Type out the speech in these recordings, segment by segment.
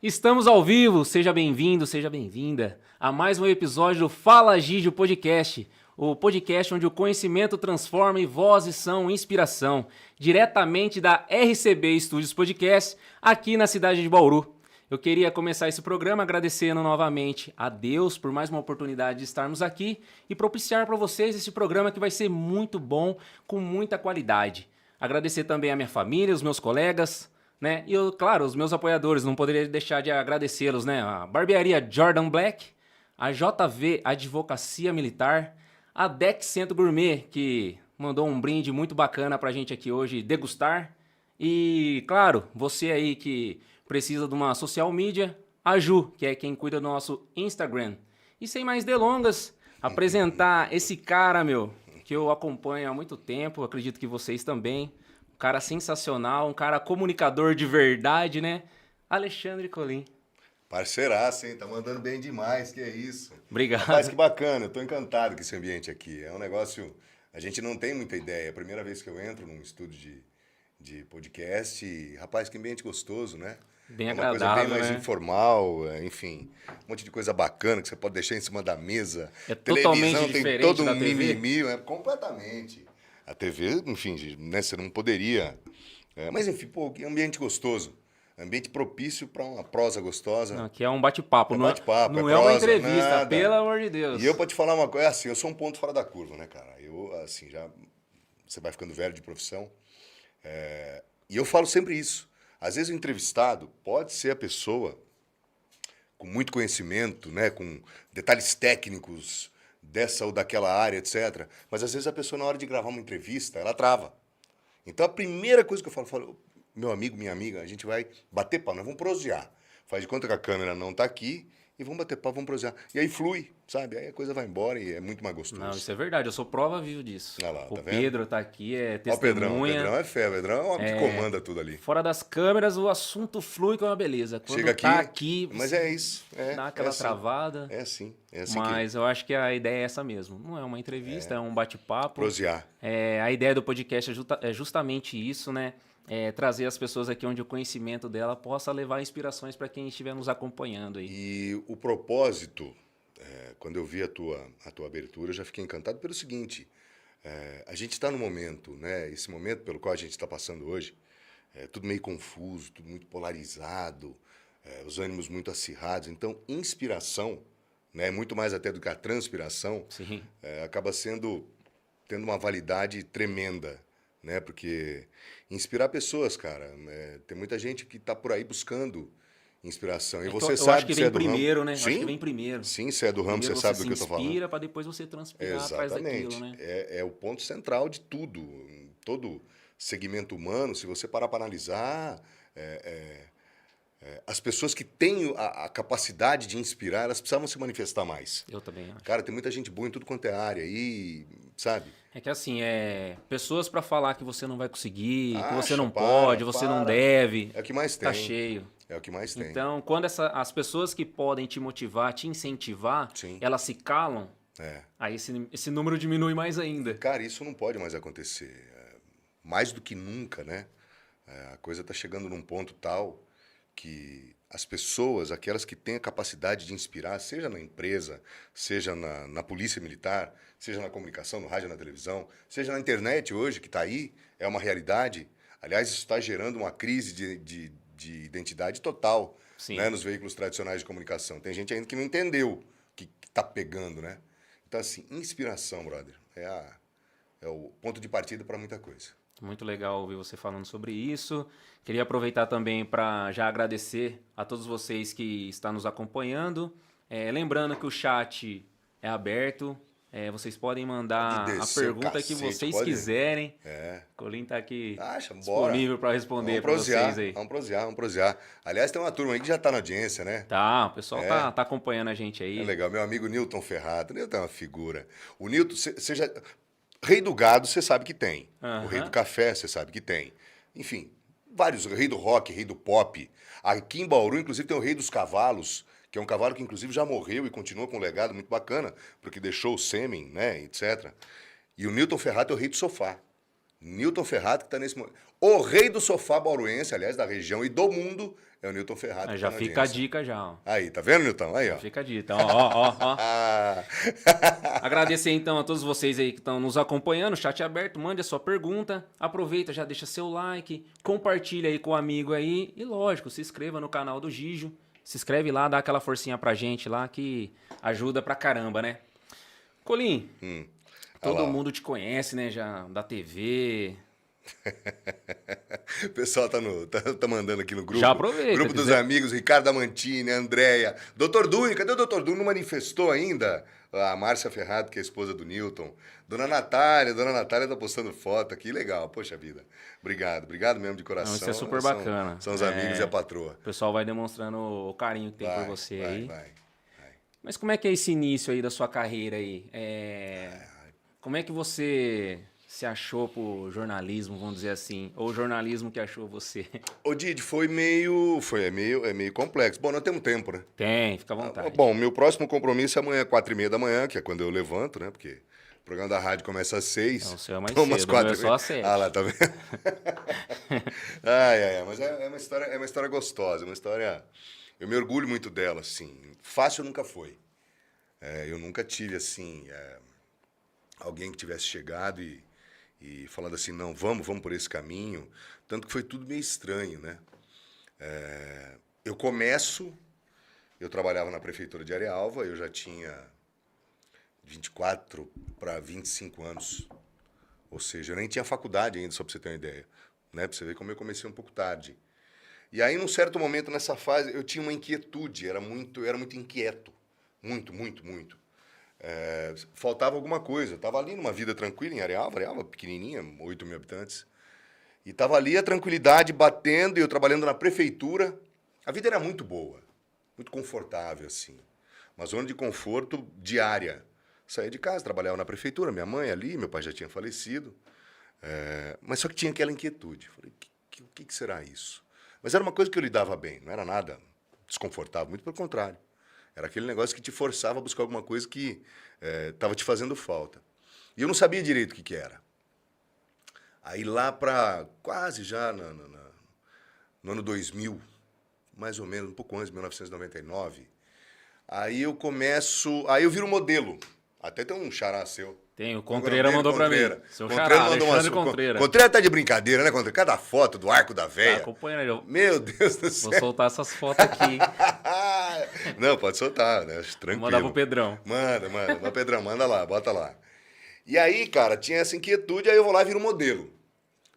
Estamos ao vivo, seja bem-vindo, seja bem-vinda a mais um episódio do Fala Gígio Podcast, o podcast onde o conhecimento transforma e vozes são inspiração, diretamente da RCB Estúdios Podcast, aqui na cidade de Bauru. Eu queria começar esse programa agradecendo novamente a Deus por mais uma oportunidade de estarmos aqui e propiciar para vocês esse programa que vai ser muito bom, com muita qualidade. Agradecer também a minha família, os meus colegas, né? E, claro, os meus apoiadores, não poderia deixar de agradecê-los, né? A Barbearia Jordan Black, a JV Advocacia Militar, a Deck Centro Gourmet, que mandou um brinde muito bacana pra gente aqui hoje degustar. E, claro, você aí que precisa de uma social media, a Ju, que é quem cuida do nosso Instagram. E sem mais delongas, apresentar esse cara, meu, que eu acompanho há muito tempo, acredito que vocês também. Um cara sensacional, um cara comunicador de verdade, né? Alexandre Colim. Parceiraço, hein? Tá mandando bem demais, que é isso. Rapaz, que Obrigado. bacana, eu tô encantado com esse ambiente aqui. É um negócio, a gente não tem muita ideia. É a primeira vez que eu entro num estúdio de podcast e, rapaz, que ambiente gostoso, né? Bem É uma coisa bem agradável, mais né? informal, enfim, um monte de coisa bacana que você pode deixar em cima da mesa. É totalmente Televisão tem diferente todo um da TV. mimimi, completamente. A TV, enfim, né, você não poderia. Mas enfim, pô, que ambiente gostoso. Ambiente propício para uma prosa Não, gostosa. aqui é um bate-papo, É não é, bate-papo, é não é uma prosa, entrevista, pelo nada. amor de E Deus. eu, pra te falar uma coisa, é assim, eu sou um ponto fora da curva, né, cara? Eu, assim, já. Você vai ficando velho de profissão. E eu falo sempre isso. Às vezes o entrevistado pode ser a pessoa com muito conhecimento, né, com detalhes técnicos dessa ou daquela área, etc. Mas às vezes a pessoa, na hora de gravar uma entrevista, ela trava. Então a primeira coisa que eu falo, meu amigo, minha amiga, a gente vai bater pau, nós vamos prosear. Faz de conta que a câmera não está aqui e vamos bater pau, vamos prosear. E aí flui, sabe? Aí a coisa vai embora e é muito mais Não, gostoso. isso é verdade, eu sou prova viva disso. Olha lá, O tá vendo? Pedro tá aqui, é Ó o testemunha. Pedrão é fé, o Pedrão é o homem que comanda tudo ali. Fora das câmeras, o assunto flui com uma beleza. Quando Chega tá aqui, aqui, mas você é isso, dá é aquela assim, travada. é assim que Mas eu acho que a ideia é essa mesmo. Não é uma entrevista, é um bate-papo. prosear. A ideia do podcast é justamente isso, né? É trazer as pessoas aqui onde o conhecimento dela possa levar inspirações para quem estiver nos acompanhando aí. E o propósito, quando eu vi a tua abertura, eu já fiquei encantado pelo seguinte, a gente está no momento, né, esse momento pelo qual a gente está passando hoje, tudo meio confuso, tudo muito polarizado, os ânimos muito acirrados, então inspiração, né, muito mais até do que a transpiração, Sim. acaba tendo uma validade tremenda, né, porque inspirar pessoas, cara, tem muita gente que está por aí buscando inspiração. E você Eu acho sabe que que você é vem do ramo. primeiro, né? Eu acho que Sim, vem primeiro. sim, você é do ramo, Primeiro você você sabe se do que eu tô falando. inspira para depois você transpirar atrás daquilo, Exatamente. né? É o ponto central de tudo. Em todo segmento humano, se você parar para analisar, as pessoas que têm a capacidade de inspirar, elas precisavam se manifestar mais. Eu também acho. Cara, tem muita gente boa em tudo quanto é área aí, sabe? É que assim, pessoas para falar que você não vai conseguir, que você Acha, não pode, você não para. deve, É o que mais tá tem. cheio. É o que mais tem. Então, quando as pessoas que podem te motivar, te incentivar, Sim. elas se calam, É. aí esse número diminui mais ainda. Cara, isso não pode mais acontecer. Mais do que nunca, né? A coisa está chegando num ponto tal que as pessoas, aquelas que têm a capacidade de inspirar, seja na empresa, seja na polícia militar, seja na comunicação, no rádio, na televisão, seja na internet hoje, que está aí, é uma realidade. Aliás, isso está gerando uma crise de identidade total, Sim. né, nos veículos tradicionais de comunicação. Tem gente ainda que não entendeu o que está pegando, né? Então, assim, inspiração, brother, é o ponto de partida para muita coisa. Muito legal ouvir você falando sobre isso. Queria aproveitar também para já agradecer a todos vocês que estão nos acompanhando. Lembrando que o chat é aberto. Vocês podem mandar Pode a descer o pergunta que cacete, vocês pode. quiserem. Colin tá aqui Acha, bora. disponível para responder para vocês aí. Vamos prosear. Aliás, tem uma turma aí que já tá na audiência, né? Tá, o pessoal tá acompanhando a gente aí. É legal. Meu amigo Newton Ferrado. Newton é uma figura. O Newton, você já... Rei do gado, você sabe que tem. O rei do café, você sabe que tem. Enfim, vários. O rei do rock, rei do pop. Aqui em Bauru, inclusive, tem o rei dos cavalos, que é um cavalo que, inclusive, já morreu e continua com um legado muito bacana, porque deixou o sêmen, né, etc. E o Newton Ferrado é o rei do sofá. Newton Ferrato que está nesse momento. O rei do sofá bauruense, aliás, da região e do mundo, é o Newton Ferrato. Já fica a dica já. Ó. Aí, tá vendo, Newton? Aí, ó. Já fica a dica. Ó. Agradecer então a todos vocês aí que estão nos acompanhando. Chat aberto, mande a sua pergunta. Aproveita, já deixa seu like, compartilha aí com o amigo aí. E lógico, se inscreva no canal do Gijo. Se inscreve lá, dá aquela forcinha pra gente lá que ajuda pra caramba, né? Colim, todo mundo te conhece, né? Já da TV. O pessoal tá mandando aqui no grupo. Já aproveita. Grupo dos amigos, Ricardo Amantini, Andréia. Dr. Duni, cadê o Dr. Duni? Não manifestou ainda? A Márcia Ferrado, que é a esposa do Newton. Dona Natália tá postando foto aqui. Legal, poxa vida. Obrigado mesmo de coração. Não, isso é super bacana. São os amigos e a patroa. O pessoal vai demonstrando o carinho que tem por você aí. Vai. Mas como é que é esse início aí da sua carreira aí? Como é que você se achou pro jornalismo, vamos dizer assim? Ou o jornalismo que achou você? Ô, Didi, é meio complexo. Bom, nós temos tempo, né? Tem, fica à vontade. Bom, meu próximo compromisso é amanhã, 4h30 da manhã, que é quando eu levanto, né? Porque o programa da rádio começa às 6. Não, o seu é mais umas cedo, o meu é só às 7. Ah lá, tá vendo? Mas é uma história gostosa, uma história... Eu me orgulho muito dela, assim. Fácil nunca foi. Eu nunca tive, assim, alguém que tivesse chegado e falando assim, não, vamos por esse caminho. Tanto que foi tudo meio estranho, né? Eu trabalhava na prefeitura de Arealva, eu já tinha 24 para 25 anos. Ou seja, eu nem tinha faculdade ainda, só para você ter uma ideia. Né? Para você ver como eu comecei um pouco tarde. E aí, num certo momento, nessa fase, eu tinha uma inquietude, eu era muito inquieto. Muito. Faltava alguma coisa. Eu estava ali numa vida tranquila em Arealva pequenininha, 8 mil habitantes. E estava ali a tranquilidade batendo, e eu trabalhando na prefeitura. A vida era muito boa, muito confortável, assim. Uma zona de conforto diária. Saía de casa, trabalhava na prefeitura, minha mãe ali, meu pai já tinha falecido. Mas só que tinha aquela inquietude. Falei, o que será isso? Mas era uma coisa que eu lidava bem, não era nada desconfortável, muito pelo contrário. Era aquele negócio que te forçava a buscar alguma coisa que estava te fazendo falta. E eu não sabia direito o que era. Aí lá para quase já no ano 2000, mais ou menos, um pouco antes, 1999, aí eu viro modelo. Até tem um xará seu. Tem, o Contreira mandou pra mim. Seu xará, Alexandre Contreira. Contreira tá de brincadeira, né, Contreira? Cada foto do Arco da Véia. Tá acompanhando. Meu Deus do céu. Vou soltar essas fotos aqui. Não, pode soltar, né? Tranquilo. Vou mandar pro Pedrão. Manda. Pedrão, manda lá, bota lá. E aí, cara, tinha essa inquietude, aí eu vou lá e viro modelo.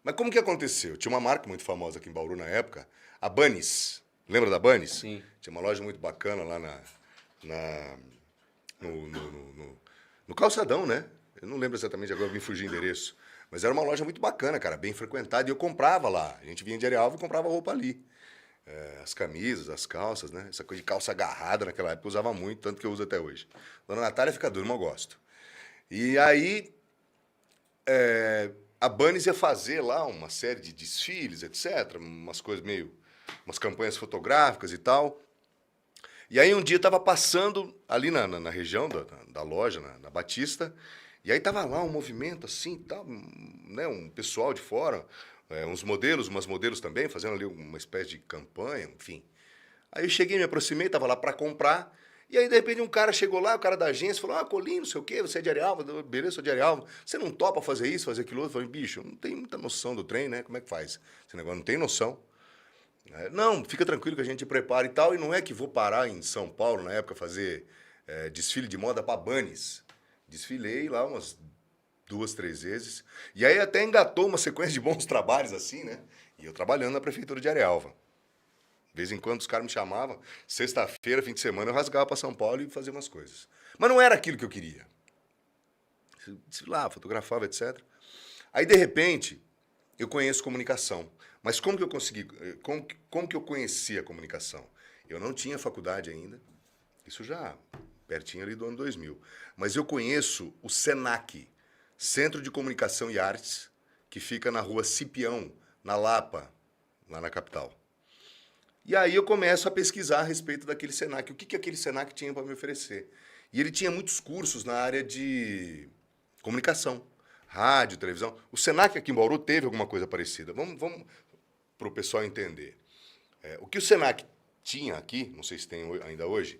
Mas como que aconteceu? Tinha uma marca muito famosa aqui em Bauru na época, a Bunnies. Lembra da Bunnies? Sim. Tinha uma loja muito bacana lá no Calçadão, né? Eu não lembro exatamente agora, eu vim fugir o endereço. Mas era uma loja muito bacana, cara, bem frequentada. E eu comprava lá. A gente vinha de Arealva e comprava roupa ali. As camisas, as calças, né? Essa coisa de calça agarrada naquela época eu usava muito, tanto que eu uso até hoje. Dona Natália fica dura, mas eu gosto. E aí, a Bunnies ia fazer lá uma série de desfiles, etc. Umas campanhas fotográficas e tal. E aí um dia estava passando ali na região da loja, na Batista, e aí estava lá um movimento assim, tal, né, um pessoal de fora, umas modelos também, fazendo ali uma espécie de campanha, enfim. Aí eu cheguei, me aproximei, estava lá para comprar, e aí de repente um cara chegou lá, o cara da agência, falou, Colim, não sei o quê, você é de Arealva? Beleza, sou de Arealva. Você não topa fazer isso, fazer aquilo outro? Eu falei, bicho, não tem muita noção do trem, né? Como é que faz? Esse negócio não tem noção. Não, fica tranquilo que a gente prepara e tal, e não é que vou parar em São Paulo, na época, fazer desfile de moda para Bunnies. Desfilei lá umas 2, 3 vezes, e aí até engatou uma sequência de bons trabalhos assim, né? E eu trabalhando na prefeitura de Arealva. De vez em quando os caras me chamavam, sexta-feira, fim de semana, eu rasgava para São Paulo e fazia umas coisas. Mas não era aquilo que eu queria. Desfilar, fotografava, etc. Aí, de repente, eu conheço comunicação. Mas como que eu consegui? Como que eu conheci a comunicação? Eu não tinha faculdade ainda, isso já pertinho ali do ano 2000. Mas eu conheço o SENAC, Centro de Comunicação e Artes, que fica na rua Cipião, na Lapa, lá na capital. E aí eu começo a pesquisar a respeito daquele SENAC, o que aquele SENAC tinha para me oferecer. E ele tinha muitos cursos na área de comunicação, rádio, televisão. O Senac aqui em Bauru teve alguma coisa parecida. Vamos para o pessoal entender. O que o Senac tinha aqui, não sei se tem ainda hoje,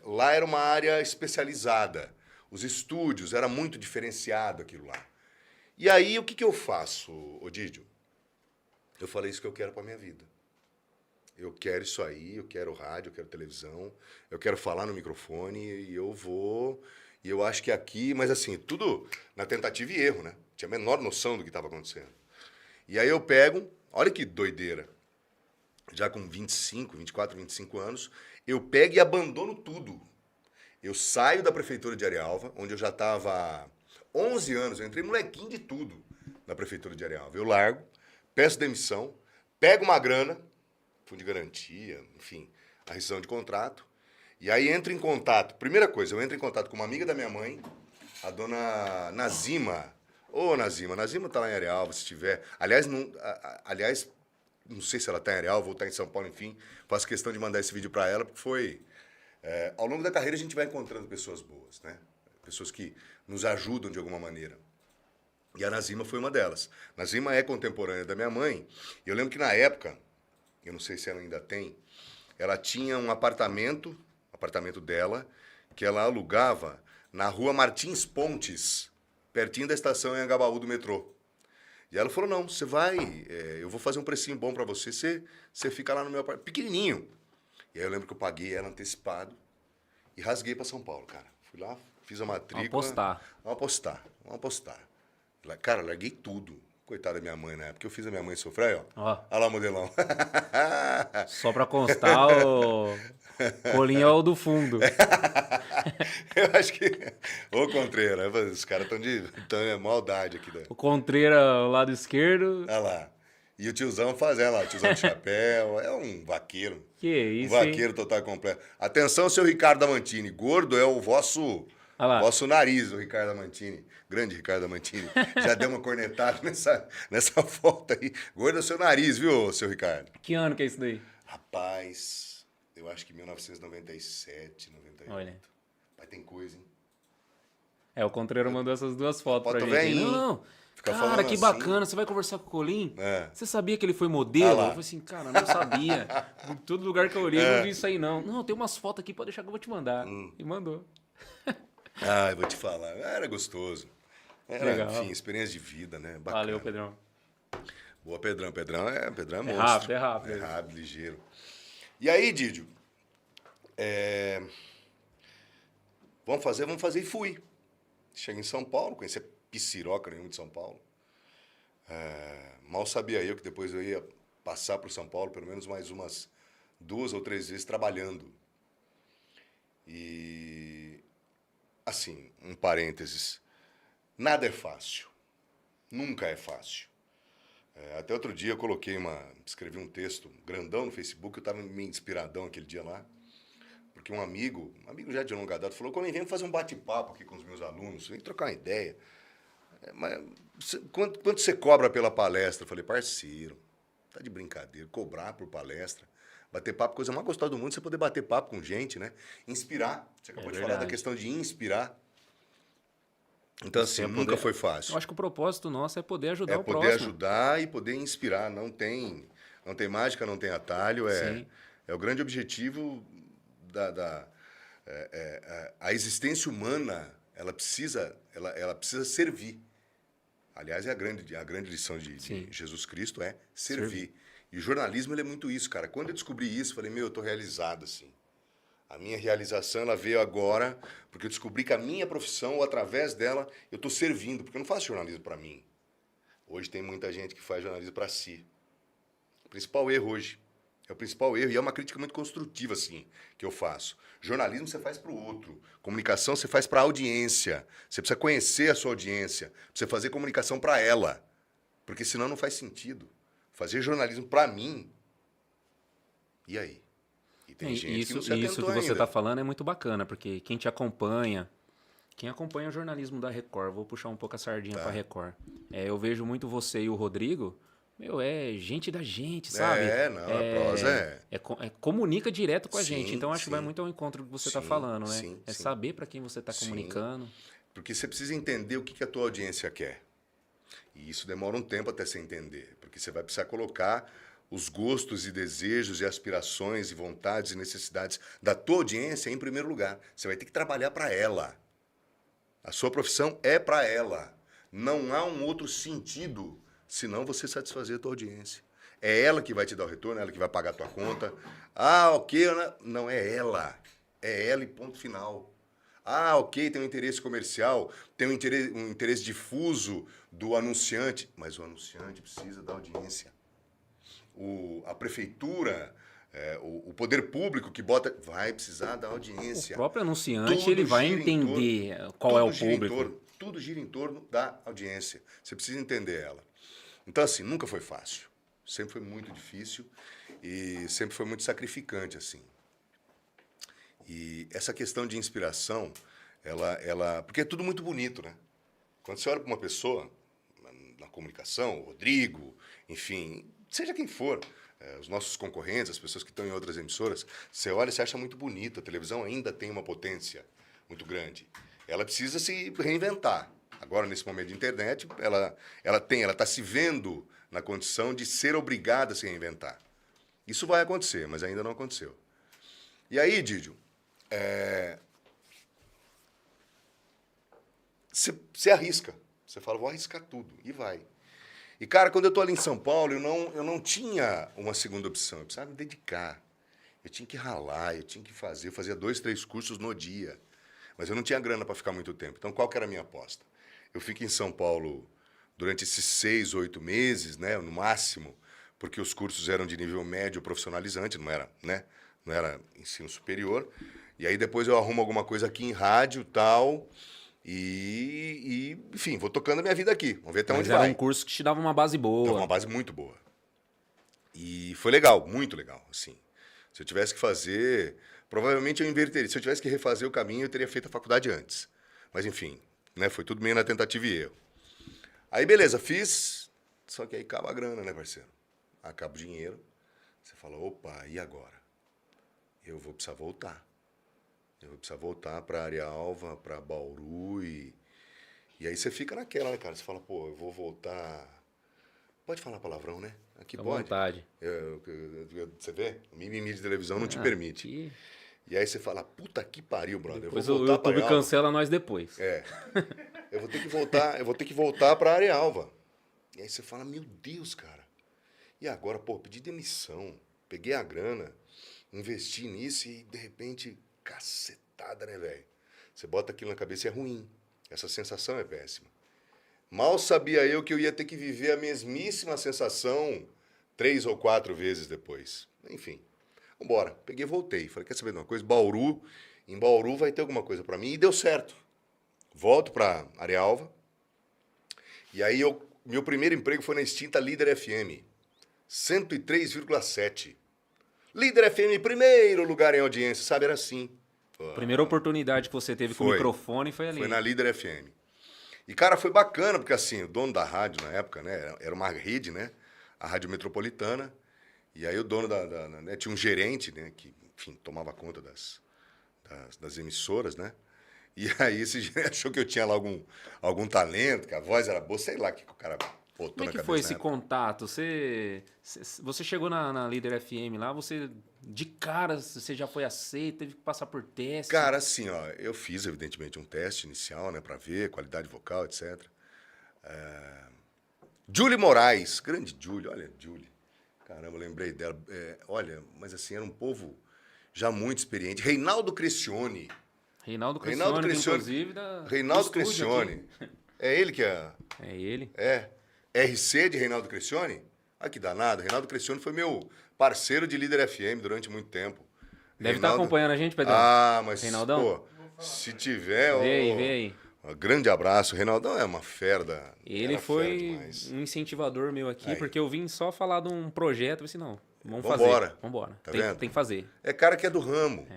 lá era uma área especializada. Os estúdios, era muito diferenciado aquilo lá. E aí, o que eu faço, Odídio? Eu falei isso que eu quero para minha vida. Eu quero isso aí, eu quero rádio, eu quero televisão, eu quero falar no microfone e eu vou... E eu acho que aqui... Mas assim, tudo na tentativa e erro, né? Tinha a menor noção do que estava acontecendo. E aí eu pego... Olha que doideira. Já com 24, 25 anos, eu pego e abandono tudo. Eu saio da prefeitura de Arealva, onde eu já estava há 11 anos, eu entrei molequinho de tudo na prefeitura de Arealva. Eu largo, peço demissão, pego uma grana, fundo de garantia, enfim, a rescisão de contrato, e aí entro em contato. Primeira coisa, eu entro em contato com uma amiga da minha mãe, a dona Nazima. Ô, Nazima tá lá em Arealva, se tiver. Aliás, não sei se ela está em Arealva ou está em São Paulo, enfim. Faço questão de mandar esse vídeo para ela, porque foi... ao longo da carreira a gente vai encontrando pessoas boas, né? Pessoas que nos ajudam de alguma maneira. E a Nazima foi uma delas. Nazima é contemporânea da minha mãe. E eu lembro que na época, eu não sei se ela ainda tem, ela tinha um apartamento dela, que ela alugava na rua Martins Pontes, pertinho da estação Anhangabaú do metrô. E ela falou, não, você vai, eu vou fazer um precinho bom pra você, você fica lá no meu apartamento, pequenininho. E aí eu lembro que eu paguei ela antecipado e rasguei pra São Paulo, cara. Fui lá, fiz a matrícula. Vamos apostar. Cara, larguei tudo. Coitada da minha mãe na época, eu fiz a minha mãe sofrer, ó. Olha lá o modelão. Só pra constar, o colinho é o do fundo. Eu acho que... Ô, Contreira, os caras estão de maldade aqui. O Contreira, o lado esquerdo. Olha lá. E o tiozão fazendo lá, o tiozão de chapéu. É um vaqueiro. Que isso, um vaqueiro, hein? Total e completo. Atenção, seu Ricardo Amantini. Gordo é o vosso nariz, o Ricardo Amantini. Grande Ricardo Amantini. Já deu uma cornetada nessa foto aí. Gordo é o seu nariz, viu, seu Ricardo? Que ano que é isso daí? Rapaz, eu acho que 1997, 98. Olha. Mas tem coisa, hein? O Contreira mandou essas duas fotos pra gente. Velhinho. Não. Fica cara, que assim. bacana. Você vai conversar com o Colim? Você sabia que ele foi modelo? Eu falei assim, cara, não sabia. Em todo lugar que eu olhei, não vi isso aí, não. Não, tem umas fotos aqui, pode deixar que eu vou te mandar. E mandou. Eu vou te falar. Era gostoso. Era, legal. Enfim, experiência de vida, né? Bacana. Valeu, Pedrão. Boa, Pedrão. Pedrão é monstro. É rápido. É rápido, ligeiro. E aí, Didio? Vamos fazer e fui. Cheguei em São Paulo, conheci Piciroca nenhuma de São Paulo. Mal sabia eu que depois eu ia passar por São Paulo pelo menos mais umas 2 ou 3 vezes trabalhando. E, assim, um parênteses, nada é fácil. Nunca é fácil. Até outro dia eu escrevi um texto grandão no Facebook, eu estava meio inspiradão aquele dia lá. Porque um amigo já de longa data, falou, vem fazer um bate-papo aqui com os meus alunos, vem trocar uma ideia. Mas quanto você cobra pela palestra? Eu falei, parceiro, tá de brincadeira, cobrar por palestra. Bater papo, coisa mais gostosa do mundo, você poder bater papo com gente, né? Inspirar. Você acabou de falar da questão de inspirar. Então, assim, nunca foi fácil. Eu acho que o propósito nosso é poder ajudar o próximo. É poder ajudar e poder inspirar. Não tem mágica, não tem atalho. É o grande objetivo a existência humana, ela precisa servir. Aliás, a grande lição de Jesus Cristo é servir. E o jornalismo, ele é muito isso, cara. Quando eu descobri isso, falei, eu tô realizado, assim. A minha realização, ela veio agora, porque eu descobri que a minha profissão, ou através dela, eu tô servindo, porque eu não faço jornalismo para mim. Hoje tem muita gente que faz jornalismo para si. O principal erro hoje. É o principal erro, e é uma crítica muito construtiva, assim, que eu faço. Jornalismo você faz para o outro. Comunicação você faz para a audiência. Você precisa conhecer a sua audiência. Precisa fazer comunicação para ela. Porque senão não faz sentido. Fazer jornalismo para mim. E aí? E tem gente que não se atentou isso que você está falando é muito bacana, porque quem acompanha o jornalismo da Record, vou puxar um pouco a sardinha para a Record. Eu vejo muito você e o Rodrigo... é gente da gente, sabe? A prosa comunica direto com a gente. Então, acho que vai muito ao encontro do que você está falando, né? Sim. Saber para quem você está comunicando. Porque você precisa entender o que a tua audiência quer. E isso demora um tempo até você entender, porque você vai precisar colocar os gostos e desejos e aspirações e vontades e necessidades da tua audiência em primeiro lugar. Você vai ter que trabalhar para ela. A sua profissão é para ela. Não há um outro sentido senão você satisfazer a tua audiência. É ela que vai te dar o retorno, é ela que vai pagar a tua conta. Ah, ok. Não, é ela. É ela e ponto final. Ah, ok, tem um interesse comercial, tem um interesse difuso do anunciante, mas o anunciante precisa da audiência. A prefeitura, o poder público que bota, vai precisar da audiência. O próprio anunciante ele vai entender qual é o público. Tudo gira em torno da audiência. Você precisa entender ela. Então, assim, nunca foi fácil. Sempre foi muito difícil e sempre foi muito sacrificante, assim. E essa questão de inspiração, porque é tudo muito bonito, né? Quando você olha para uma pessoa, na comunicação, o Rodrigo, enfim, seja quem for, os nossos concorrentes, as pessoas que estão em outras emissoras, você olha e você acha muito bonito. A televisão ainda tem uma potência muito grande. Ela precisa se reinventar. Agora, nesse momento de internet, ela está se vendo na condição de ser obrigada a se reinventar. Isso vai acontecer, mas ainda não aconteceu. E aí, Didio, você arrisca. Você fala, vou arriscar tudo. E vai. E, cara, quando eu estou ali em São Paulo, eu não tinha uma segunda opção. Eu precisava me dedicar. Eu tinha que ralar, eu tinha que fazer. Eu fazia 2, 3 cursos no dia. Mas eu não tinha grana para ficar muito tempo. Então, qual que era a minha aposta? Eu fico em São Paulo durante esses 6, 8 meses, né, no máximo, porque os cursos eram de nível médio profissionalizante, não era, né? Não era ensino superior. E aí depois eu arrumo alguma coisa aqui em rádio e tal. Enfim, vou tocando a minha vida aqui. Vamos ver até onde vai. Mas era um curso que te dava uma base boa. Dava uma base muito boa. E foi legal, muito legal, assim. Se eu tivesse que fazer, provavelmente eu inverteria. Se eu tivesse que refazer o caminho, eu teria feito a faculdade antes. Mas enfim, né, foi tudo meio na tentativa e erro. Aí beleza, fiz, só que aí acaba a grana, né, parceiro? Acaba o dinheiro. Você fala, opa, e agora? Eu vou precisar voltar. Eu vou precisar voltar para Arealva, para Bauru e aí você fica naquela, né, cara? Você fala, pô, eu vou voltar... Pode falar palavrão, né? Aqui à pode. vontade. Você vê? O mimimi de televisão não te permite. Aqui... E aí você fala, puta que pariu, brother. Depois eu vou o voltar YouTube cancela nós depois. Eu vou ter que voltar para Arealva. E aí você fala, meu Deus, cara. E agora, pô, pedi demissão, peguei a grana, investi nisso e de repente, cacetada, né, velho? Você bota aquilo na cabeça e é ruim. Essa sensação é péssima. Mal sabia eu que eu ia ter que viver a mesmíssima sensação 3 ou 4 vezes depois. Enfim, vambora. Peguei e voltei. Falei, quer saber de uma coisa? Em Bauru vai ter alguma coisa para mim. E deu certo. Volto para Arealva. E aí, meu primeiro emprego foi na extinta Líder FM. 103,7. Líder FM, primeiro lugar em audiência, sabe? Era assim. Primeira oportunidade que você teve com o microfone foi ali. Foi na Líder FM. E, cara, foi bacana, porque assim, o dono da rádio na época, né, era uma rede, né, a Rádio Metropolitana, e aí o dono né, tinha um gerente, né, que, enfim, tomava conta das emissoras, né, e aí esse gerente achou que eu tinha lá algum talento, que a voz era boa, sei lá o que o cara botou Como é na que cabeça. foi esse contato? Você chegou na Líder FM lá, de cara, você já foi aceito, teve que passar por teste? Cara, assim, ó, eu fiz, evidentemente, um teste inicial, né, pra ver qualidade vocal, etc. Julie Moraes, grande Julie, olha, Julie. Caramba, lembrei dela. Olha, mas assim, era um povo já muito experiente. Reinaldo Crescione. Reinaldo Crescione, inclusive, Reinaldo Crescione. É ele que é... É ele. RC de Reinaldo Crescione? Ah, que danado. Reinaldo Crescione foi meu parceiro de Líder FM durante muito tempo. Deve estar acompanhando a gente, Pedrão. Ah, mas, Reinaldão? pô, se tiver... Vê aí. Um grande abraço. Reinaldão é uma fera Ele foi um incentivador meu aqui, aí. Porque eu vim só falar de um projeto, eu disse, não, vamos fazer. Vambora. Tá tem que fazer. É cara que é do ramo.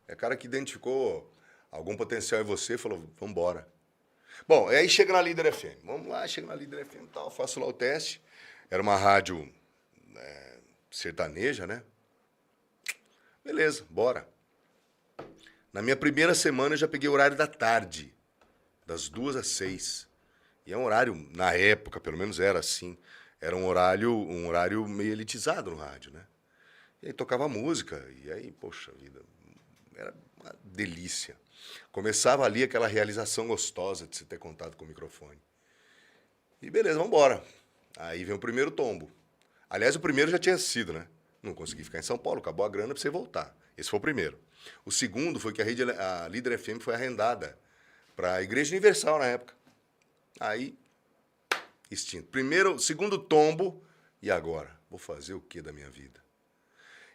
É cara que identificou algum potencial em você e falou, vambora. Bom, aí chega na Líder FM. Vamos lá, chega na Líder FM e tal, faço lá o teste. Era uma rádio sertaneja, né? Beleza, bora. Na minha primeira semana eu já peguei o horário da tarde, das 2 às 6. E é um horário, na época, pelo menos era assim, era um horário meio elitizado no rádio, né? E aí tocava música, e aí, poxa vida, era uma delícia. Começava ali aquela realização gostosa de você ter contato com o microfone. E beleza, vamos embora. Aí vem o primeiro tombo. Aliás, o primeiro já tinha sido, né? Não consegui ficar em São Paulo, acabou a grana para você voltar. Esse foi o primeiro. O segundo foi que a Líder FM foi arrendada para a Igreja Universal na época. Aí, extinto. Segundo tombo, e agora? Vou fazer o que da minha vida?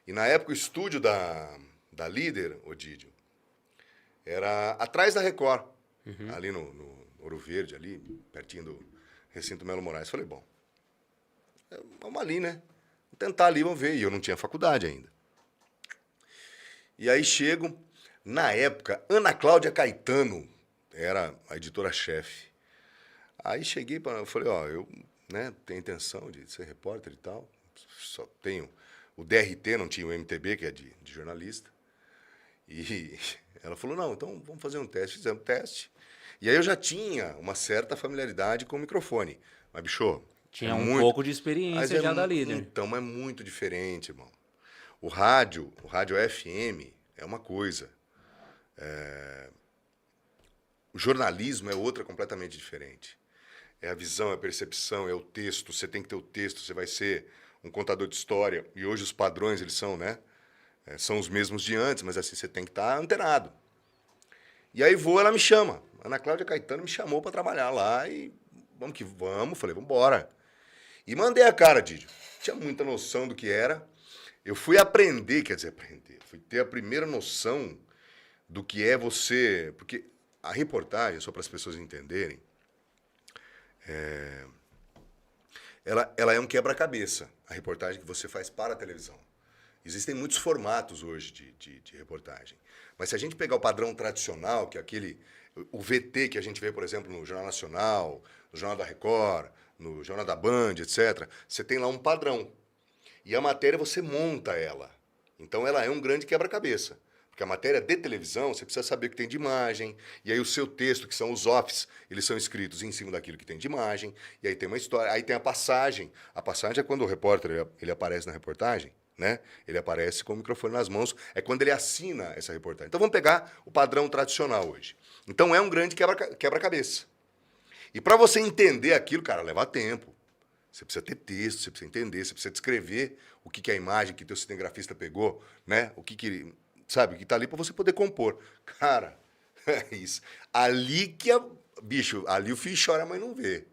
E na época o estúdio da Líder, Odídio, era atrás da Record, ali no Ouro Verde, ali, pertinho do Recinto Melo Moraes. Falei, bom, vamos ali, né? Vou tentar ali, vamos ver. E eu não tinha faculdade ainda. E aí chego, na época, Ana Cláudia Caetano era a editora-chefe. Aí cheguei, eu falei, ó, eu, né, tenho intenção de ser repórter e tal, só tenho o DRT, não tinha o MTB, que é de jornalista. E ela falou, não, então vamos fazer um teste. Fizemos um teste. E aí eu já tinha uma certa familiaridade com o microfone. Mas, bicho... Tinha pouco de experiência já da Líder. Então, é muito diferente, irmão. O rádio FM é uma coisa. O jornalismo é outra completamente diferente. É a visão, é a percepção, é o texto. Você tem que ter o texto, você vai ser um contador de história. E hoje os padrões, eles são, né? São os mesmos de antes, mas assim, você tem que estar antenado. E aí ela me chama. Ana Cláudia Caetano me chamou para trabalhar lá e vamos que vamos. Falei, vamos embora. E mandei a cara, Didio. Tinha muita noção do que era. Eu fui aprender. Fui ter a primeira noção do que é você... Porque a reportagem, só para as pessoas entenderem, ela é um quebra-cabeça, a reportagem que você faz para a televisão. Existem muitos formatos hoje de reportagem. Mas se a gente pegar o padrão tradicional, que é o VT que a gente vê, por exemplo, no Jornal Nacional, no Jornal da Record, no Jornal da Band, etc., você tem lá um padrão. E a matéria você monta ela. Então ela é um grande quebra-cabeça. Porque a matéria de televisão, você precisa saber o que tem de imagem, e aí o seu texto, que são os offs, eles são escritos em cima daquilo que tem de imagem, e aí tem uma história, aí tem a passagem. A passagem é quando o repórter ele aparece na reportagem, né? Ele aparece com o microfone nas mãos, é quando ele assina essa reportagem. Então vamos pegar o padrão tradicional hoje. Então é um grande quebra-cabeça. E para você entender aquilo, cara, leva tempo. Você precisa ter texto, você precisa entender, você precisa descrever o que é a imagem que teu cinegrafista pegou, né? O que sabe, que tá ali para você poder compor. Cara, é isso. Ali ali o filho chora, mas não vê.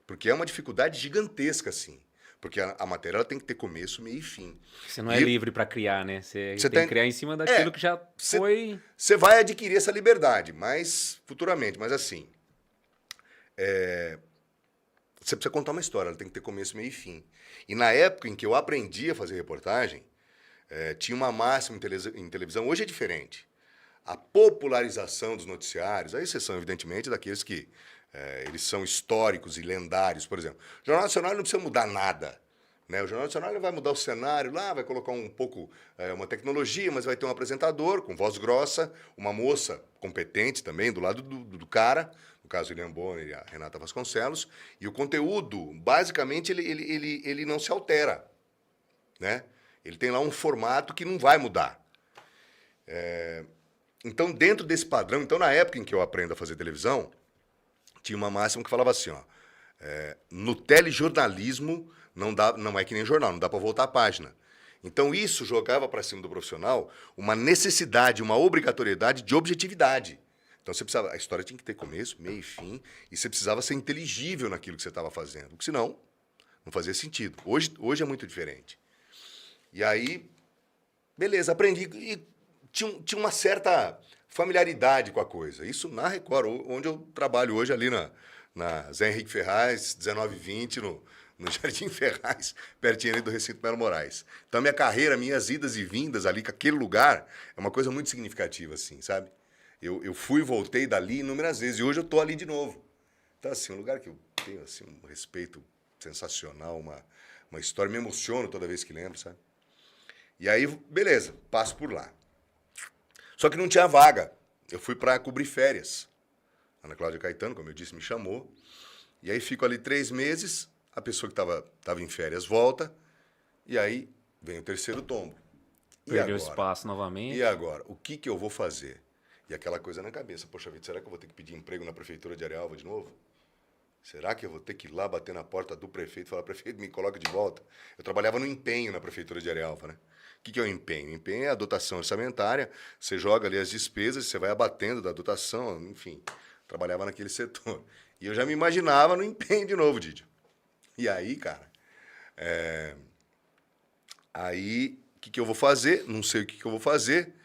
Porque é uma dificuldade gigantesca, assim. Porque a matéria ela tem que ter começo, meio e fim. Você não é livre para criar, né? Você tem que criar em cima daquilo que já foi... Você vai adquirir essa liberdade, mas futuramente. Mas assim, você precisa contar uma história, ela tem que ter começo, meio e fim. E na época em que eu aprendi a fazer reportagem, tinha uma máxima em televisão, hoje é diferente. A popularização dos noticiários, a exceção, evidentemente, daqueles que eles são históricos e lendários, por exemplo. O Jornal Nacional não precisa mudar nada. Né? O Jornal Nacional ele vai mudar o cenário lá, vai colocar um pouco uma tecnologia, mas vai ter um apresentador com voz grossa, uma moça competente também do lado do cara, no caso o William Bonner e a Renata Vasconcelos, e o conteúdo, basicamente, ele não se altera. Né? Ele tem lá um formato que não vai mudar. Então, dentro desse padrão, na época em que eu aprendo a fazer televisão, tinha uma máxima que falava assim, ó, no telejornalismo não é que nem jornal, não dá para voltar a página. Então, isso jogava para cima do profissional uma necessidade, uma obrigatoriedade de objetividade. Então, a história tinha que ter começo, meio e fim, e você precisava ser inteligível naquilo que você estava fazendo, porque senão não fazia sentido. Hoje é muito diferente. E aí, beleza, aprendi e tinha uma certa familiaridade com a coisa. Isso na Record, onde eu trabalho hoje ali na Zé Henrique Ferraz, 1920, no Jardim Ferraz, pertinho ali do Recinto Melo Moraes. Então, minha carreira, minhas idas e vindas ali com aquele lugar é uma coisa muito significativa, assim, sabe? Eu fui e voltei dali inúmeras vezes e hoje eu tô ali de novo. Então, assim, um lugar que eu tenho assim, um respeito sensacional, uma história, me emociono toda vez que lembro, sabe? E aí, beleza, passo por lá. Só que não tinha vaga. Eu fui para cobrir férias. Ana Cláudia Caetano, como eu disse, me chamou. E aí fico ali 3 meses, a pessoa que tava em férias volta, e aí vem o terceiro tombo. Perdeu espaço novamente. E agora? O que eu vou fazer? E aquela coisa na cabeça, poxa vida, será que eu vou ter que pedir emprego na prefeitura de Arealva de novo? Será que eu vou ter que ir lá bater na porta do prefeito e falar, prefeito, me coloca de volta? Eu trabalhava no empenho na prefeitura de Arealva, né? O que é o empenho? O empenho é a dotação orçamentária, você joga ali as despesas, você vai abatendo da dotação, enfim. Trabalhava naquele setor. E eu já me imaginava no empenho de novo, Didio. E aí, cara, aí, o que eu vou fazer? Não sei o que eu vou fazer.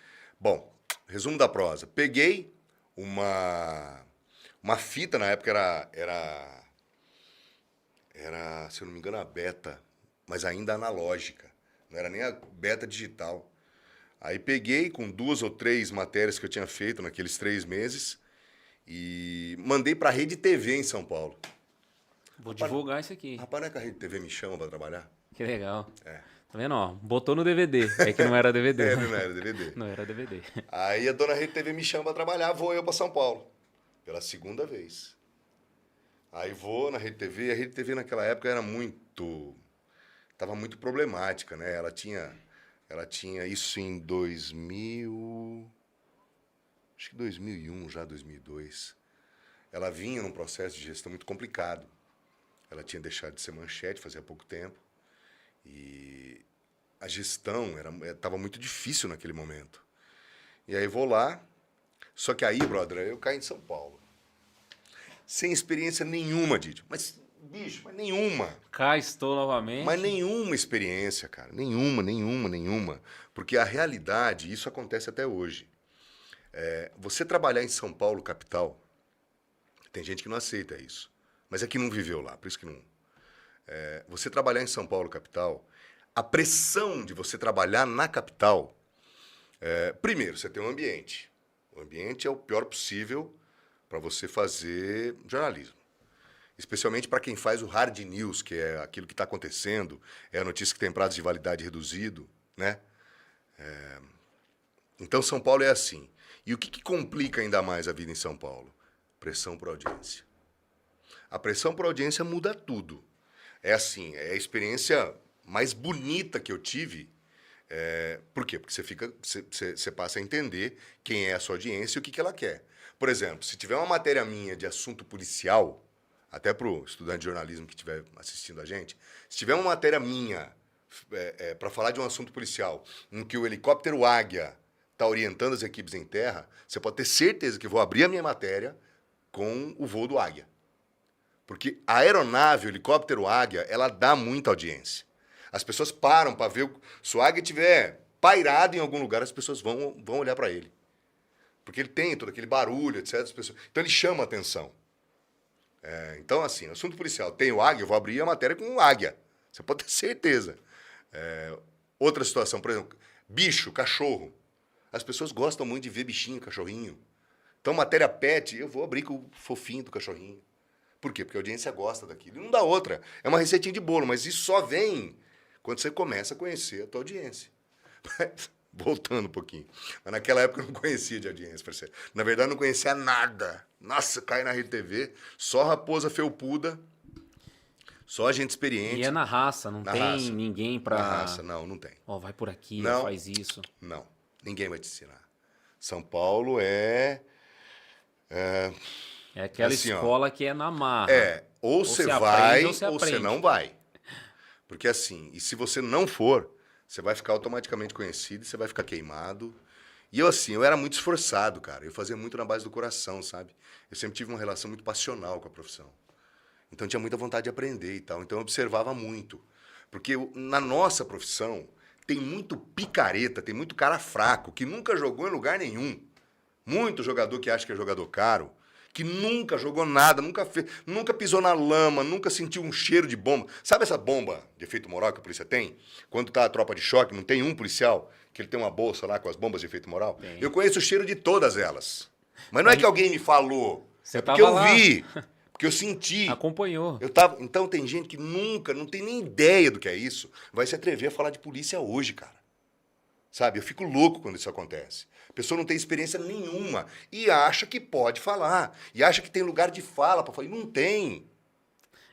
Bom, resumo da prosa. Peguei uma fita, na época era, se eu não me engano, a beta, mas ainda analógica. Não era nem a beta digital. Aí peguei com 2 ou 3 matérias que eu tinha feito naqueles 3 meses e mandei para a Rede TV em São Paulo. Vou divulgar isso aqui. Rapaz, não é que a Rede TV me chama para trabalhar? Que legal. É. Tá vendo, ó? Botou no DVD. É que não era DVD. Não era DVD. Não era DVD. Aí a dona Rede TV me chama para trabalhar, vou eu para São Paulo. Pela segunda vez. Aí vou na Rede TV, a Rede TV naquela época estava muito problemática, né? Ela tinha isso em 2000, acho que 2001, já 2002. Ela vinha num processo de gestão muito complicado. Ela tinha deixado de ser manchete fazia pouco tempo. E a gestão estava muito difícil naquele momento. E aí vou lá, só que aí, brother, eu caí em São Paulo. Sem experiência nenhuma, Didio. Mas, bicho, mas nenhuma. Cá estou novamente. Mas nenhuma experiência, cara. Nenhuma. Porque a realidade, isso acontece até hoje. Você trabalhar em São Paulo, capital, tem gente que não aceita isso. Mas é que não viveu lá, por isso que não... você trabalhar em São Paulo, capital, a pressão de você trabalhar na capital... primeiro, você tem um ambiente. O ambiente é o pior possível para você fazer jornalismo. Especialmente para quem faz o hard news, que é aquilo que está acontecendo, é a notícia que tem prazo de validade reduzido, né? Então, São Paulo é assim. E o que complica ainda mais a vida em São Paulo? Pressão por audiência. A pressão por audiência muda tudo. É assim, é a experiência mais bonita que eu tive. Por quê? Porque você passa a entender quem é a sua audiência e o que ela quer. Por exemplo, se tiver uma matéria minha de assunto policial, até para o estudante de jornalismo que estiver assistindo a gente, se tiver uma matéria minha para falar de um assunto policial, em que o helicóptero Águia está orientando as equipes em terra, você pode ter certeza que eu vou abrir a minha matéria com o voo do Águia. Porque a aeronave, o helicóptero Águia, ela dá muita audiência. As pessoas param para ver, se o Águia estiver pairado em algum lugar, as pessoas vão olhar para ele. Porque ele tem todo aquele barulho, etc. As pessoas... Então ele chama a atenção. Então, assim, assunto policial, tem o Águia, eu vou abrir a matéria com o Águia. Você pode ter certeza. Outra situação, por exemplo, bicho, cachorro. As pessoas gostam muito de ver bichinho, cachorrinho. Então, matéria pet, eu vou abrir com o fofinho do cachorrinho. Por quê? Porque a audiência gosta daquilo. E não dá outra. É uma receitinha de bolo, mas isso só vem quando você começa a conhecer a tua audiência. Voltando um pouquinho. Mas naquela época eu não conhecia de audiência, parceiro. Na verdade, eu não conhecia nada. Nossa, cai na Rede TV, só raposa felpuda, só gente experiente. E é na raça, não tem ninguém pra... Na raça, não tem. Ó, vai por aqui, não, faz isso. Não, ninguém vai te ensinar. São Paulo é aquela assim, escola que é na marra. Ou você vai ou você não vai. Porque assim, e se você não for, você vai ficar automaticamente conhecido, você vai ficar queimado. E eu era muito esforçado, cara. Eu fazia muito na base do coração, sabe? Eu sempre tive uma relação muito passional com a profissão. Então, eu tinha muita vontade de aprender e tal. Então, eu observava muito. Porque na nossa profissão, tem muito picareta, tem muito cara fraco, que nunca jogou em lugar nenhum. Muito jogador que acha que é jogador caro, que nunca jogou nada, nunca pisou na lama, nunca sentiu um cheiro de bomba. Sabe essa bomba de efeito moral que a polícia tem? Quando tá a tropa de choque, não tem um policial que ele tem uma bolsa lá com as bombas de efeito moral? Tem. Eu conheço o cheiro de todas elas. Mas não é que alguém me falou, porque eu vi, porque eu senti. Acompanhou. Então tem gente que nunca, não tem nem ideia do que é isso, vai se atrever a falar de polícia hoje, cara. Sabe? Eu fico louco quando isso acontece. A pessoa não tem experiência nenhuma e acha que pode falar. E acha que tem lugar de fala para falar. E não tem.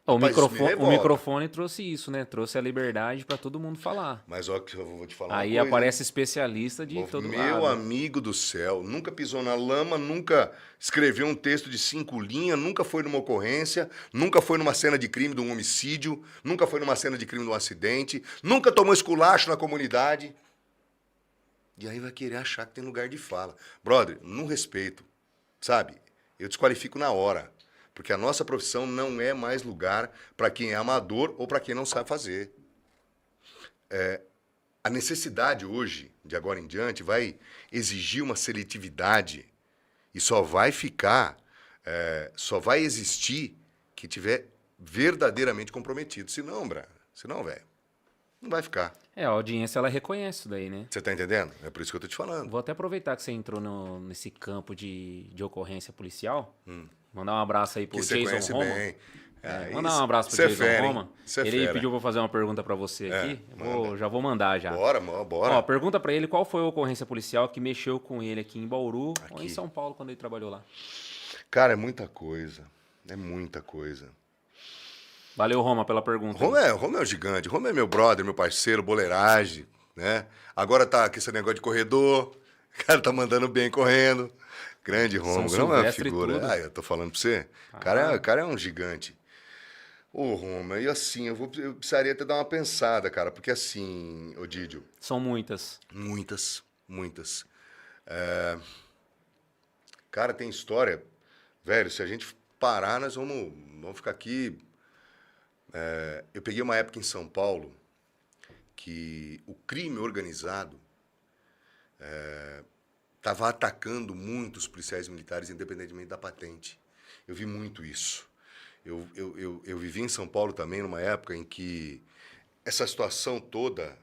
O Rapaz, isso me microfone, o revolta. microfone trouxe isso, né? Trouxe a liberdade para todo mundo falar. Mas ó, que eu vou te falar Aí uma coisa, aparece hein? especialista de todo Meu lado. amigo do céu, nunca pisou na lama, nunca escreveu um texto de 5 linhas, nunca foi numa ocorrência, nunca foi numa cena de crime de um homicídio, nunca foi numa cena de crime de um acidente, nunca tomou esculacho na comunidade. E aí vai querer achar que tem lugar de fala. Brother, não respeito, sabe? Eu desqualifico na hora. Porque a nossa profissão não é mais lugar para quem é amador ou para quem não sabe fazer. A necessidade hoje, de agora em diante, vai exigir uma seletividade e só vai só vai existir quem tiver verdadeiramente comprometido. Senão, velho, não vai ficar. A audiência ela reconhece isso daí, né? Você tá entendendo? É por isso que eu tô te falando. Vou até aproveitar que você entrou nesse campo de ocorrência policial. Mandar um abraço aí pro Que você Jason conhece Roma. bem. Mandar um abraço pro Cê é Jason fera, hein? Roma. Cê é Ele fera. pediu pra eu fazer uma pergunta pra você aqui. Já vou mandar já. Bora, bora. Ó, pergunta pra ele qual foi a ocorrência policial que mexeu com ele aqui em Bauru ou em Aqui. São Paulo quando ele trabalhou lá. Cara, é muita coisa. É muita coisa. Valeu, Roma, pela pergunta. Roma é um gigante. Roma é meu brother, meu parceiro, boleiragem, né? Agora tá com esse negócio de corredor. O cara tá mandando bem correndo. Grande Roma. São Roma é uma Silvestre e figura. tudo. Eu tô falando pra você. O cara é um gigante. Ô, Roma, e assim, eu precisaria até dar uma pensada, cara. Porque assim, ô Didio, São muitas. muitas. Cara, tem história. Velho, se a gente parar, nós vamos ficar aqui. Eu peguei uma época em São Paulo que o crime organizado estava atacando muitos policiais militares, independentemente da patente. Eu vi muito isso. Eu vivi em São Paulo também numa época em que essa situação toda,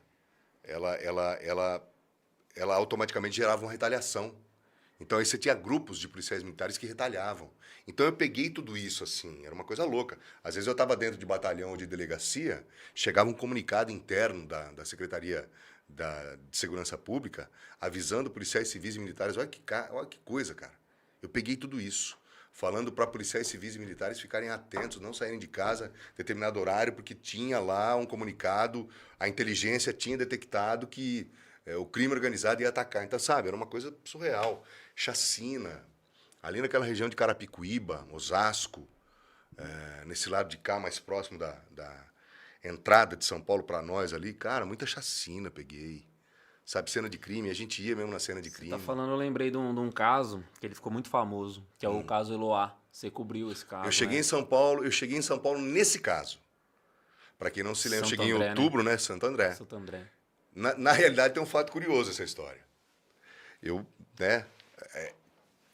ela automaticamente gerava uma retaliação. Então, aí você tinha grupos de policiais militares que retalhavam. Então, eu peguei tudo isso, assim, era uma coisa louca. Às vezes, eu estava dentro de batalhão ou de delegacia, chegava um comunicado interno da Secretaria de Segurança Pública, avisando policiais civis e militares. Olha que coisa, cara. Eu peguei tudo isso, falando para policiais civis e militares ficarem atentos, não saírem de casa em determinado horário, porque tinha lá um comunicado, a inteligência tinha detectado que o crime organizado ia atacar. Então, sabe, era uma coisa surreal. Chacina. Ali naquela região de Carapicuíba, Osasco, nesse lado de cá, mais próximo da entrada de São Paulo para nós ali, cara, muita chacina peguei. Sabe, cena de crime, a gente ia mesmo na cena de crime. Tá falando, eu lembrei de um caso que ele ficou muito famoso, que é o caso Eloá. Você cobriu esse caso, Eu cheguei né? em São Paulo nesse caso. Para quem não se lembra, eu Santo cheguei André, em outubro, né? Santo André. Santo André. Na realidade, tem um fato curioso essa história.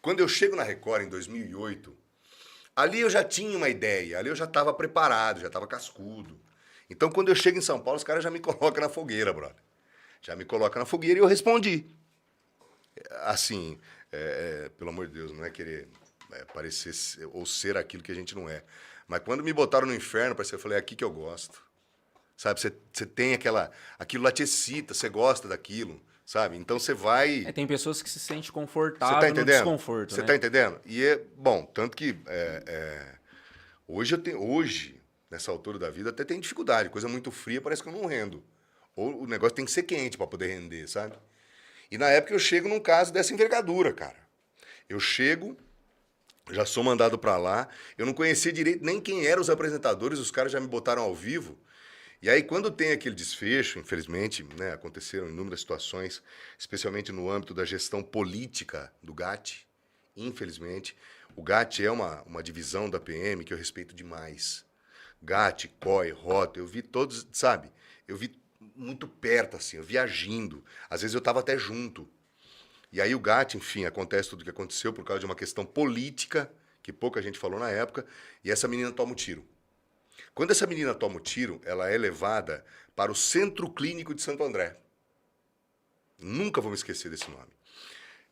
Quando eu chego na Record em 2008, ali eu já tinha uma ideia, ali eu já estava preparado, já estava cascudo. Então, quando eu chego em São Paulo, os caras já me colocam na fogueira, brother. Já me colocam na fogueira e eu respondi. Assim, pelo amor de Deus, não é querer parecer ou ser aquilo que a gente não é. Mas quando me botaram no inferno, eu falei, é aqui que eu gosto. Sabe, você tem aquilo lá te excita, você gosta daquilo, sabe? Então você vai... Tem pessoas que se sentem Você confortáveis tá no entendendo? desconforto, Você né? tá entendendo? E bom, tanto que hoje, nessa altura da vida, até tem dificuldade. Coisa muito fria, parece que eu não rendo. Ou o negócio tem que ser quente para poder render, sabe? E na época eu chego num caso dessa envergadura, cara. Eu chego, já sou mandado para lá, eu não conhecia direito nem quem eram os apresentadores, os caras já me botaram ao vivo. E aí, quando tem aquele desfecho, infelizmente, né, aconteceram inúmeras situações, especialmente no âmbito da gestão política do GAT, infelizmente. O GAT é uma divisão da PM que eu respeito demais. GAT, COI, ROTA, eu vi todos, sabe? Eu vi muito perto, assim, eu vi agindo. Às vezes eu estava até junto. E aí o GAT, enfim, acontece tudo o que aconteceu por causa de uma questão política, que pouca gente falou na época, e essa menina toma um tiro. Quando essa menina toma o tiro, ela é levada para o Centro Clínico de Santo André. Nunca vou me esquecer desse nome.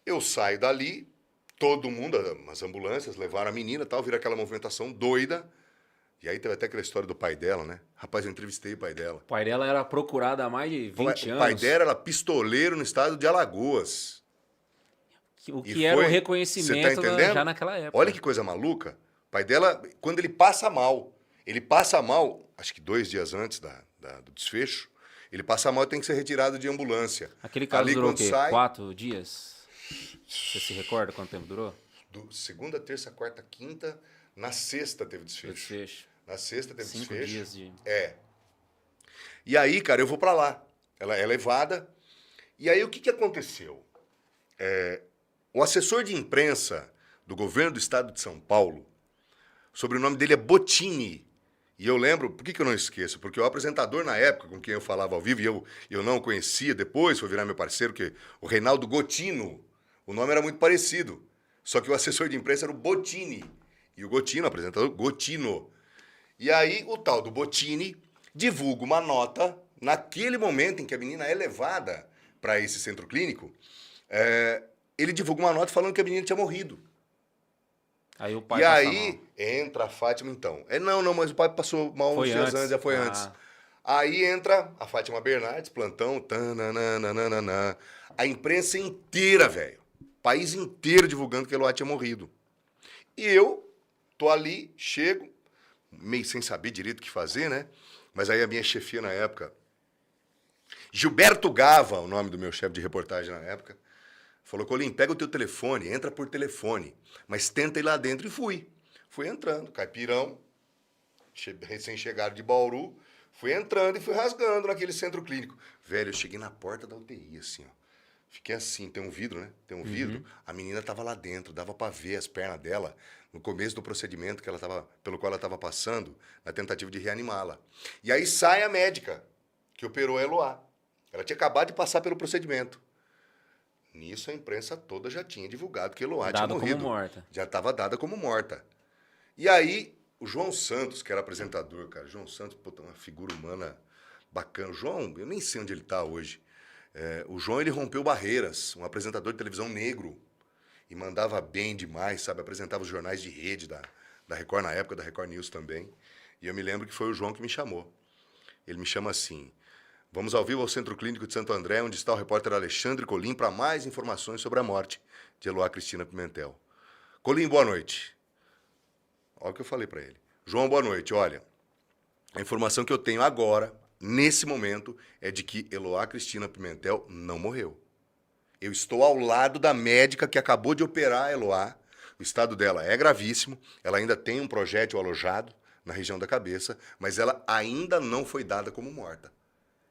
Eu saio dali, todo mundo, as ambulâncias levaram a menina, tal, vira aquela movimentação doida. E aí teve até aquela história do pai dela, né? Rapaz, eu entrevistei o pai dela. O pai dela era procurado há mais de 20 anos. O pai dela era pistoleiro no estado de Alagoas. O que era o Você reconhecimento tá entendendo? já naquela época. Olha que coisa maluca. O pai dela, quando ele passa mal, Ele passa mal, acho que 2 dias antes do desfecho, ele passa mal e tem que ser retirado de ambulância. Aquele caso Ali, durou o quando quê? sai, 4 dias? Você se recorda quanto tempo durou? segunda, terça, quarta, quinta, na sexta teve O desfecho. desfecho. Na sexta teve 5 desfecho. dias de... É. E aí, cara, eu vou pra lá. Ela é levada. E aí, o que aconteceu? O assessor de imprensa do governo do estado de São Paulo, o sobrenome dele é Bottini. E eu lembro, por que eu não esqueço? Porque o apresentador na época, com quem eu falava ao vivo, e eu não o conhecia depois, foi virar meu parceiro, que o Reinaldo Gotino, o nome era muito parecido. Só que o assessor de imprensa era o Bottini. E o Gotino, o apresentador, Gotino. E aí, o tal do Bottini divulga uma nota, naquele momento em que a menina é levada para esse centro clínico, ele divulga uma nota falando que a menina tinha morrido. Aí o pai E passa aí, mal. entra a Fátima, então. Não, mas o pai passou mal Foi uns dias antes? antes, já foi Ah. antes. Aí entra a Fátima Bernardes, plantão, tananana. A imprensa inteira, velho. País inteiro divulgando que Eloá tinha morrido. E eu tô ali, chego, meio sem saber direito o que fazer, né? Mas aí a minha chefia na época, Gilberto Gava, o nome do meu chefe de reportagem na época, falou, Colim, pega o teu telefone, entra por telefone, mas tenta ir lá dentro. E fui. Fui entrando, caipirão, recém-chegado de Bauru, fui entrando e fui rasgando naquele centro clínico. Velho, eu cheguei na porta da UTI, assim, ó. Fiquei assim, tem um vidro, né? Tem um vidro. A menina tava lá dentro, dava pra ver as pernas dela no começo do procedimento pelo qual ela estava passando, na tentativa de reanimá-la. E aí sai a médica que operou a Eloá. Ela tinha acabado de passar pelo procedimento. Nisso a imprensa toda já tinha divulgado que Eloá tinha morrido. Como morta. Já estava dada como morta. E aí, o João Santos, que era apresentador, cara, João Santos, puta, uma figura humana bacana. O João, eu nem sei onde ele está hoje. O João, ele rompeu barreiras, um apresentador de televisão negro, e mandava bem demais, sabe? Apresentava os jornais de rede da Record, na época da Record News também. E eu me lembro que foi o João que me chamou. Ele me chama assim, vamos ao vivo ao Centro Clínico de Santo André, onde está o repórter Alexandre Colim, para mais informações sobre a morte de Eloá Cristina Pimentel. Colim, boa noite. Olha o que eu falei para ele. João, boa noite. Olha, a informação que eu tenho agora, nesse momento, é de que Eloá Cristina Pimentel não morreu. Eu estou ao lado da médica que acabou de operar a Eloá. O estado dela é gravíssimo. Ela ainda tem um projétil alojado na região da cabeça, mas ela ainda não foi dada como morta.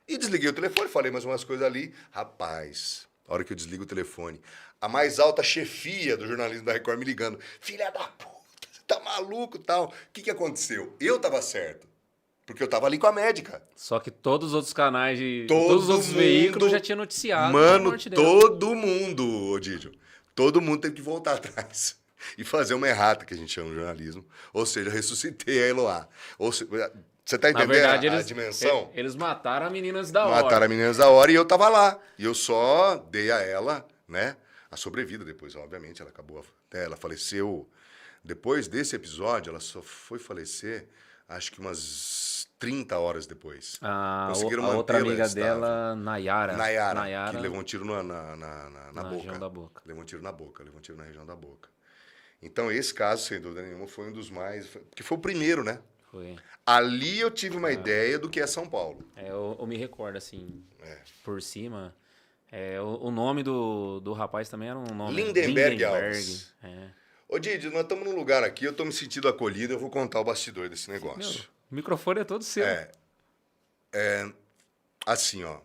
E desliguei o telefone, falei mais umas coisas ali. Rapaz, a hora que eu desligo o telefone, a mais alta chefia do jornalismo da Record me ligando. Filha da puta, você tá maluco e tal. O que aconteceu? Eu tava certo. Porque eu tava ali com a médica. Só que todos os outros canais todos os outros veículos já tinham noticiado. Mano, todo mundo, Odídio. Todo mundo teve que voltar atrás e fazer uma errata, que a gente chama de jornalismo. Ou seja, ressuscitei a Eloá. Você tá entendendo a dimensão? Eles mataram a menina antes da hora. Mataram a menina antes da hora e eu tava lá. E eu só dei a ela, né, a sobrevida depois, obviamente. Ela acabou, ela faleceu. Depois desse episódio, ela só foi falecer, acho que umas 30 horas depois. A outra amiga estável. dela, Nayara, que levou um tiro na boca. Região da boca. Levou um tiro na boca, levou um tiro na região da boca. Então, esse caso, sem dúvida nenhuma, foi um dos mais... Porque foi o primeiro, né? Foi. Ali eu tive uma ideia do que é São Paulo. Eu me recordo, assim, por cima. O nome do rapaz também era um nome... Lindenberg Alves. É. Ô, Didi, nós estamos num lugar aqui, eu estou me sentindo acolhido, eu vou contar o bastidor desse negócio. Meu, o microfone é todo seu. Assim, ó.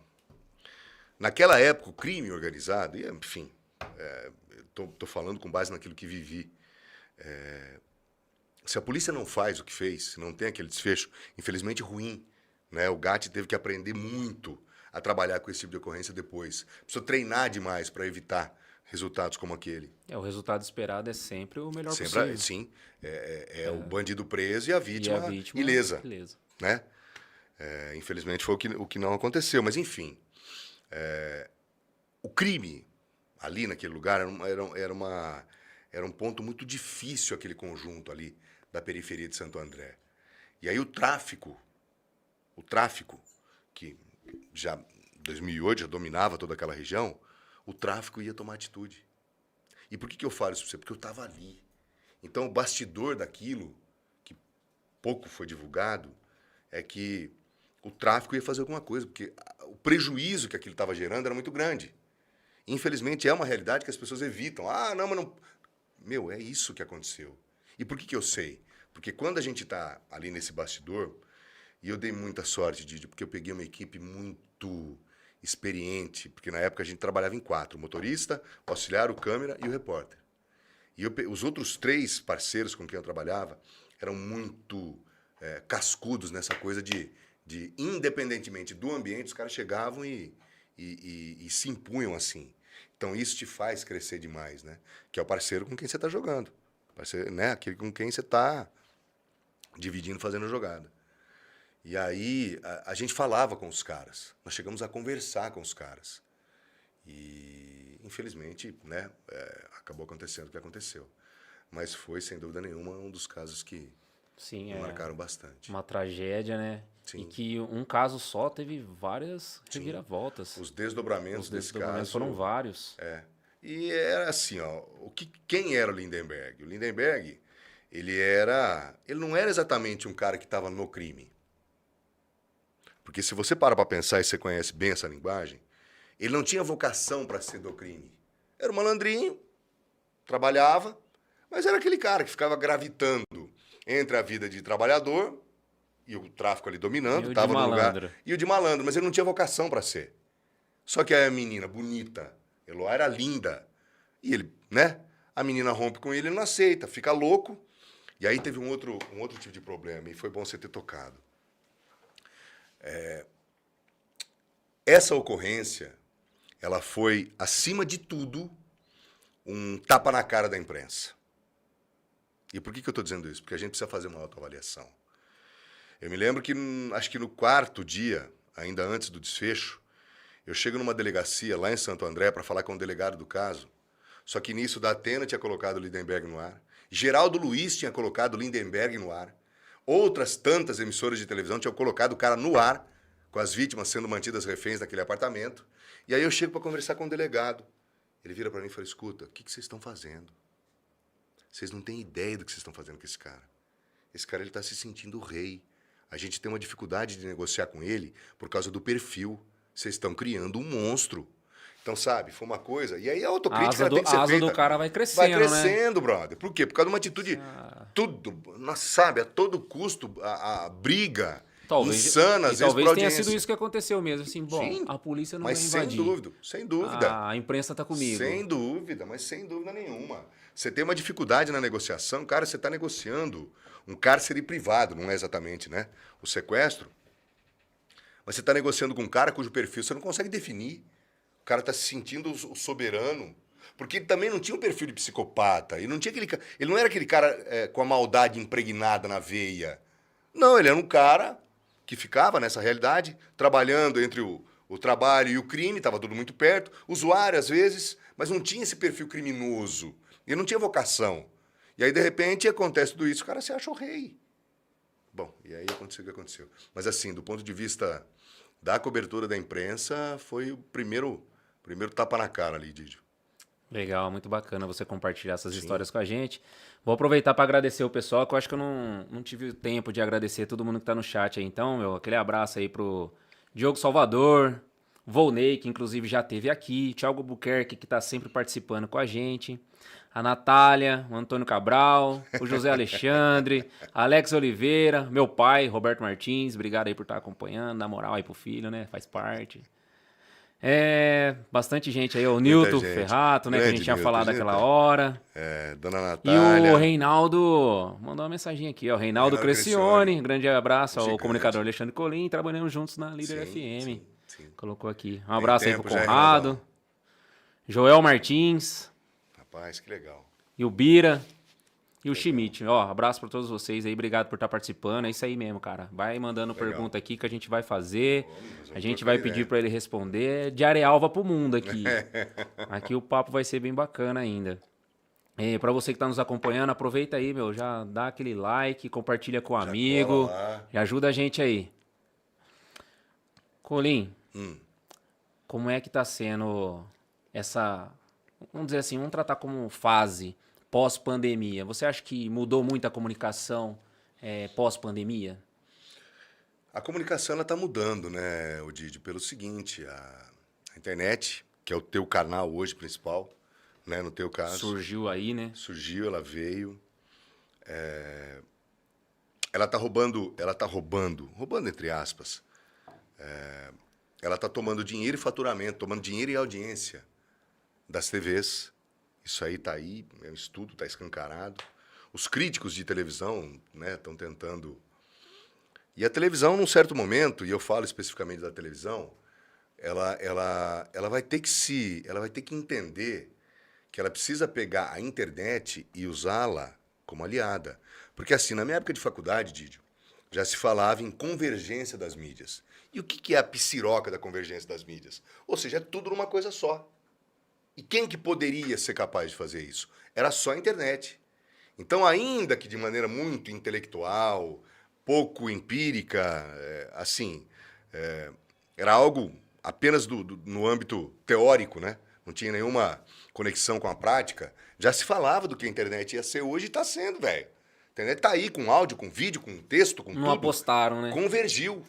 Naquela época, o crime organizado, e enfim, tô falando com base naquilo que vivi. Se a polícia não faz o que fez, se não tem aquele desfecho, infelizmente ruim, né? O Gatti teve que aprender muito a trabalhar com esse tipo de ocorrência depois. Precisou treinar demais para evitar resultados como aquele. O resultado esperado é sempre o melhor sempre, possível. Sim. O bandido preso e a vítima ilesa. Né? Infelizmente foi o que não aconteceu, mas enfim. O crime ali naquele lugar era um ponto muito difícil, aquele conjunto ali da periferia de Santo André. E aí o tráfico, que já em 2008 já dominava toda aquela região, o tráfico ia tomar atitude. E por que eu falo isso para você? Porque eu estava ali. Então, o bastidor daquilo, que pouco foi divulgado, é que o tráfico ia fazer alguma coisa, porque o prejuízo que aquilo estava gerando era muito grande. Infelizmente, é uma realidade que as pessoas evitam. Ah, não, mas não... Meu, é isso que aconteceu. E por que eu sei? Porque quando a gente está ali nesse bastidor, e eu dei muita sorte, Didi, porque eu peguei uma equipe muito experiente, porque na época a gente trabalhava em 4, o motorista, o auxiliar, o câmera e o repórter. E os outros 3 parceiros com quem eu trabalhava eram muito cascudos nessa coisa de independentemente do ambiente, os caras chegavam e se impunham assim. Então isso te faz crescer demais, né? Que é o parceiro com quem você está jogando. Parceiro, né? Aquele com quem você está dividindo, fazendo jogada. E aí a gente falava com os caras. Nós chegamos a conversar com os caras. E, infelizmente, né, acabou acontecendo o que aconteceu. Mas foi, sem dúvida nenhuma, um dos casos que Sim, me marcaram bastante. uma tragédia, né? Sim. E que um caso só teve várias reviravoltas. Os desdobramentos desse caso foram vários. E era assim, ó, quem era o Lindenberg? O Lindenberg, ele não era exatamente um cara que estava no crime. Porque se você para pensar e você conhece bem essa linguagem, ele não tinha vocação para ser do crime. Era um malandrinho, trabalhava, mas era aquele cara que ficava gravitando entre a vida de trabalhador e o tráfico ali dominando, estava no lugar. E o de malandro, mas ele não tinha vocação para ser. Só que a menina bonita, Eloá, era linda. E ele, né? A menina rompe com ele não aceita, fica louco. E aí teve um outro tipo de problema, e foi bom você ter tocado. Essa ocorrência, ela foi, acima de tudo, um tapa na cara da imprensa. E por que eu estou dizendo isso? Porque a gente precisa fazer uma autoavaliação. Eu me lembro que, acho que no 4º dia, ainda antes do desfecho, eu chego numa delegacia lá em Santo André para falar com o delegado do caso, só que nisso da Atena tinha colocado o Lindenberg no ar, Geraldo Luiz tinha colocado o Lindenberg no ar, outras tantas emissoras de televisão tinham colocado o cara no ar, com as vítimas sendo mantidas reféns naquele apartamento, e aí eu chego para conversar com o delegado. Ele vira para mim e fala, escuta, o que vocês estão fazendo? Vocês não têm ideia do que vocês estão fazendo com esse cara. Esse cara está se sentindo rei. A gente tem uma dificuldade de negociar com ele por causa do perfil. Vocês estão criando um monstro. Então, sabe, foi uma coisa... E aí a autocrítica tem que ser feita. A asa do cara vai crescendo, né? Vai crescendo, brother. Por quê? Por causa de uma atitude... Tudo, sabe, a todo custo, a briga... insana, às vezes, talvez tenha sido isso que aconteceu mesmo. Assim, bom, sim, a polícia não vai invadir. Sem dúvida. A imprensa está comigo. Sem dúvida, mas sem dúvida nenhuma. Você tem uma dificuldade na negociação, cara, você está negociando um cárcere privado, não é exatamente, né? O sequestro. Mas você está negociando com um cara cujo perfil você não consegue definir. O cara está se sentindo o soberano. Porque ele também não tinha um perfil de psicopata. Ele não era aquele cara com a maldade impregnada na veia. Não, ele era um cara que ficava nessa realidade, trabalhando entre o trabalho e o crime, estava tudo muito perto, usuário às vezes, mas não tinha esse perfil criminoso, ele não tinha vocação. E aí, de repente, acontece tudo isso, o cara se acha o rei. Bom, e aí aconteceu o que aconteceu. Mas assim, do ponto de vista da cobertura da imprensa, foi o primeiro tapa na cara ali, Didio. Legal, muito bacana você compartilhar essas histórias com a gente. Vou aproveitar para agradecer o pessoal, que eu acho que eu não tive tempo de agradecer todo mundo que está no chat aí. Então, aquele abraço aí pro Diogo Salvador, Volney, que inclusive já esteve aqui, Thiago Buquerque, que está sempre participando com a gente, a Natália, o Antônio Cabral, o José Alexandre, Alex Oliveira, meu pai, Roberto Martins, obrigado aí por estar acompanhando, dá moral aí pro filho, né? Faz parte. Bastante gente aí, o Nilton Ferrato, né, que a gente tinha falado naquela hora. Dona Natália. E o Reinaldo mandou uma mensagem aqui, ó. Reinaldo Crescione, grande abraço ao comunicador Alexandre Colim, trabalhamos juntos na Líder FM. Sim. Colocou aqui. Um abraço aí pro Conrado. Joel Martins. Rapaz, que legal. E o Bira. E o Schmidt. Ó, abraço para todos vocês aí. Obrigado por estar participando. É isso aí mesmo, cara. Vai mandando pergunta aqui que a gente vai fazer. A gente vai pedir para ele responder. De Arealva pro mundo aqui. Aqui o papo vai ser bem bacana ainda. Para você que está nos acompanhando, aproveita aí, meu. Já dá aquele like, compartilha com um amigo. Já ajuda a gente aí. Colim, como é que tá sendo essa... Vamos dizer assim, vamos tratar como fase... pós-pandemia, você acha que mudou muito a comunicação pós-pandemia? A comunicação está mudando, né, Odídio, pelo seguinte, a internet, que é o teu canal hoje principal, né, no teu caso. Surgiu aí, né? Surgiu, ela veio. Ela está roubando entre aspas. Ela está tomando dinheiro e faturamento, tomando dinheiro e audiência das TVs. Isso aí está aí, é um estudo, está escancarado. Os críticos de televisão, né, estão tentando... E a televisão, num certo momento, e eu falo especificamente da televisão, ela vai ter que entender que ela precisa pegar a internet e usá-la como aliada. Porque assim, na minha época de faculdade, Didio, já se falava em convergência das mídias. E o que é a psiroca da convergência das mídias? Ou seja, é tudo numa coisa só. E quem que poderia ser capaz de fazer isso? Era só a internet. Então, ainda que de maneira muito intelectual, pouco empírica, era algo apenas no âmbito teórico, né? Não tinha nenhuma conexão com a prática, já se falava do que a internet ia ser hoje e está sendo, velho. A internet está aí com áudio, com vídeo, com texto, com Não tudo. apostaram, né? Convergiu.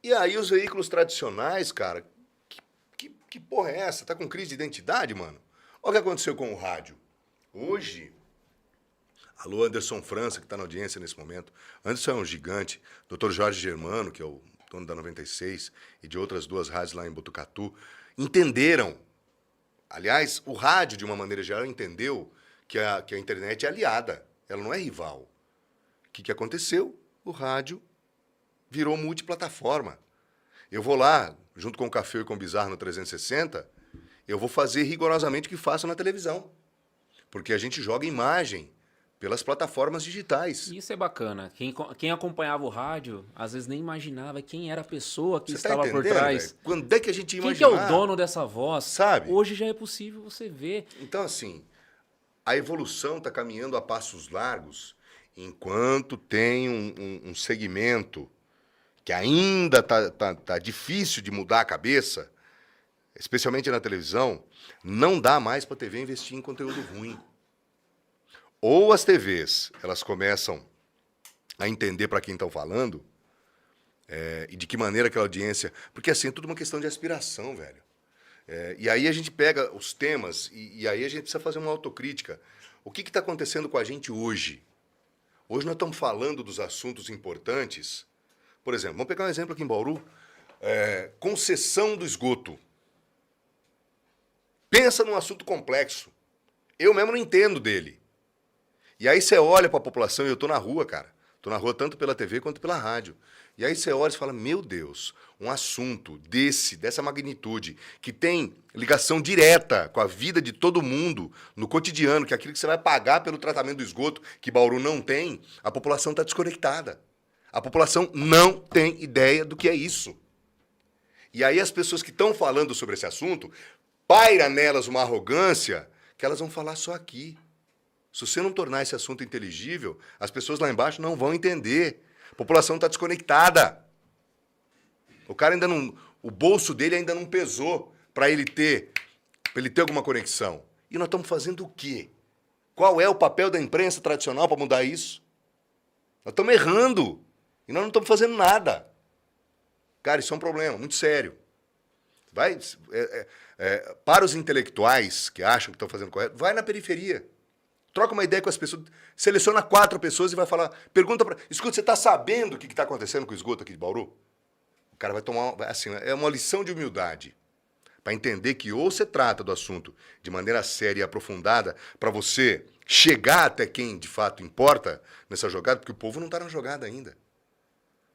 E aí os veículos tradicionais, cara, que porra é essa? Tá com crise de identidade, mano? Olha o que aconteceu com o rádio. Hoje, alô Anderson França, que está na audiência nesse momento. Anderson é um gigante. Dr. Jorge Germano, que é o dono da 96, e de outras 2 rádios lá em Botucatu, entenderam. Aliás, o rádio, de uma maneira geral, entendeu que a internet é aliada. Ela não é rival. O que aconteceu? O rádio virou multiplataforma. Eu vou lá, junto com o Café e com o Bizarro no 360, eu vou fazer rigorosamente o que faço na televisão. Porque a gente joga imagem pelas plataformas digitais. Isso é bacana. Quem acompanhava o rádio, às vezes nem imaginava quem era a pessoa que Você estava tá por entendendo, trás. véio? Quando é que a gente ia Quem imaginar? que é o dono dessa voz? Sabe? Hoje já é possível você ver. Então, assim, a evolução está caminhando a passos largos, enquanto tem um segmento que ainda tá difícil de mudar a cabeça, especialmente na televisão, não dá mais para a TV investir em conteúdo ruim. Ou as TVs, elas começam a entender para quem estão falando, e de que maneira aquela audiência... Porque, assim, é tudo uma questão de aspiração, velho. E aí a gente pega os temas e aí a gente precisa fazer uma autocrítica. O que está acontecendo com a gente hoje? Hoje nós estamos falando dos assuntos importantes. Por exemplo, vamos pegar um exemplo aqui em Bauru. Concessão do esgoto. Pensa num assunto complexo. Eu mesmo não entendo dele. E aí você olha para a população, e eu estou na rua, cara. Estou na rua tanto pela TV quanto pela rádio. E aí você olha e fala, meu Deus, um assunto dessa magnitude, que tem ligação direta com a vida de todo mundo, no cotidiano, que é aquilo que você vai pagar pelo tratamento do esgoto, que Bauru não tem, a população está desconectada. A população não tem ideia do que é isso. E aí as pessoas que estão falando sobre esse assunto, paira nelas uma arrogância que elas vão falar só aqui. Se você não tornar esse assunto inteligível, as pessoas lá embaixo não vão entender. A população está desconectada. O cara ainda não... O bolso dele ainda não pesou para ele ter alguma conexão. E nós estamos fazendo o quê? Qual é o papel da imprensa tradicional para mudar isso? Nós estamos errando. E nós não estamos fazendo nada. Cara, isso é um problema muito sério. Para os intelectuais que acham que estão fazendo correto, vai na periferia. Troca uma ideia com as pessoas, seleciona 4 pessoas e vai falar, pergunta para... Escuta, você está sabendo o que está acontecendo com o esgoto aqui de Bauru? O cara vai tomar, assim, é uma lição de humildade, para entender que ou você trata do assunto de maneira séria e aprofundada, para você chegar até quem de fato importa nessa jogada, porque o povo não está na jogada ainda.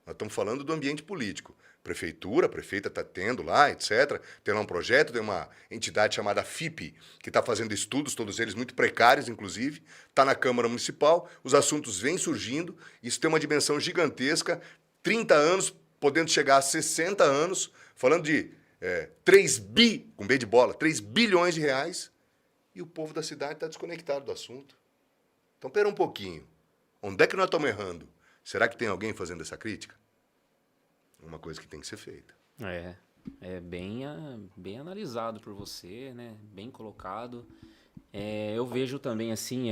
Nós estamos falando do ambiente político. Prefeitura, a prefeita está tendo lá, etc. Tem lá um projeto, tem uma entidade chamada FIP, que está fazendo estudos, todos eles muito precários, inclusive. Está na Câmara Municipal, os assuntos vêm surgindo, isso tem uma dimensão gigantesca, 30 anos, podendo chegar a 60 anos, falando de 3 bilhões de reais, e o povo da cidade está desconectado do assunto. Então, pera um pouquinho. Onde é que nós estamos errando? Será que tem alguém fazendo essa crítica? Uma coisa que tem que ser feita. É bem analisado por você, né? Bem colocado. Eu vejo também, assim,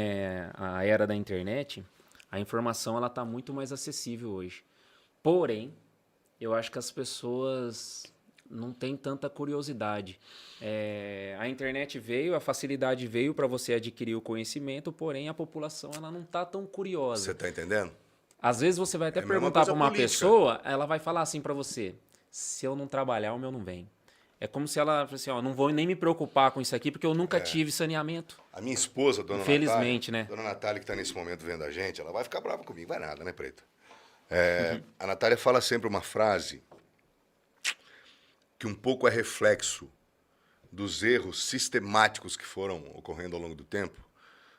a era da internet, A informação ela está muito mais acessível hoje. Porém, eu acho que as pessoas não têm tanta curiosidade. A internet veio, a facilidade veio para você adquirir o conhecimento, porém a população ela não está tão curiosa. Você está entendendo? Às vezes você vai até É a mesma perguntar para coisa uma política. pessoa, ela vai falar assim para você: se eu não trabalhar, o meu não vem. É como se ela falasse assim: ó, não vou nem me preocupar com isso aqui porque eu nunca tive saneamento. A minha esposa, dona Infelizmente, Natália, né? dona Natália, que está nesse momento vendo a gente, ela vai ficar brava comigo. Vai nada, né, Preto? A Natália fala sempre uma frase que um pouco é reflexo dos erros sistemáticos que foram ocorrendo ao longo do tempo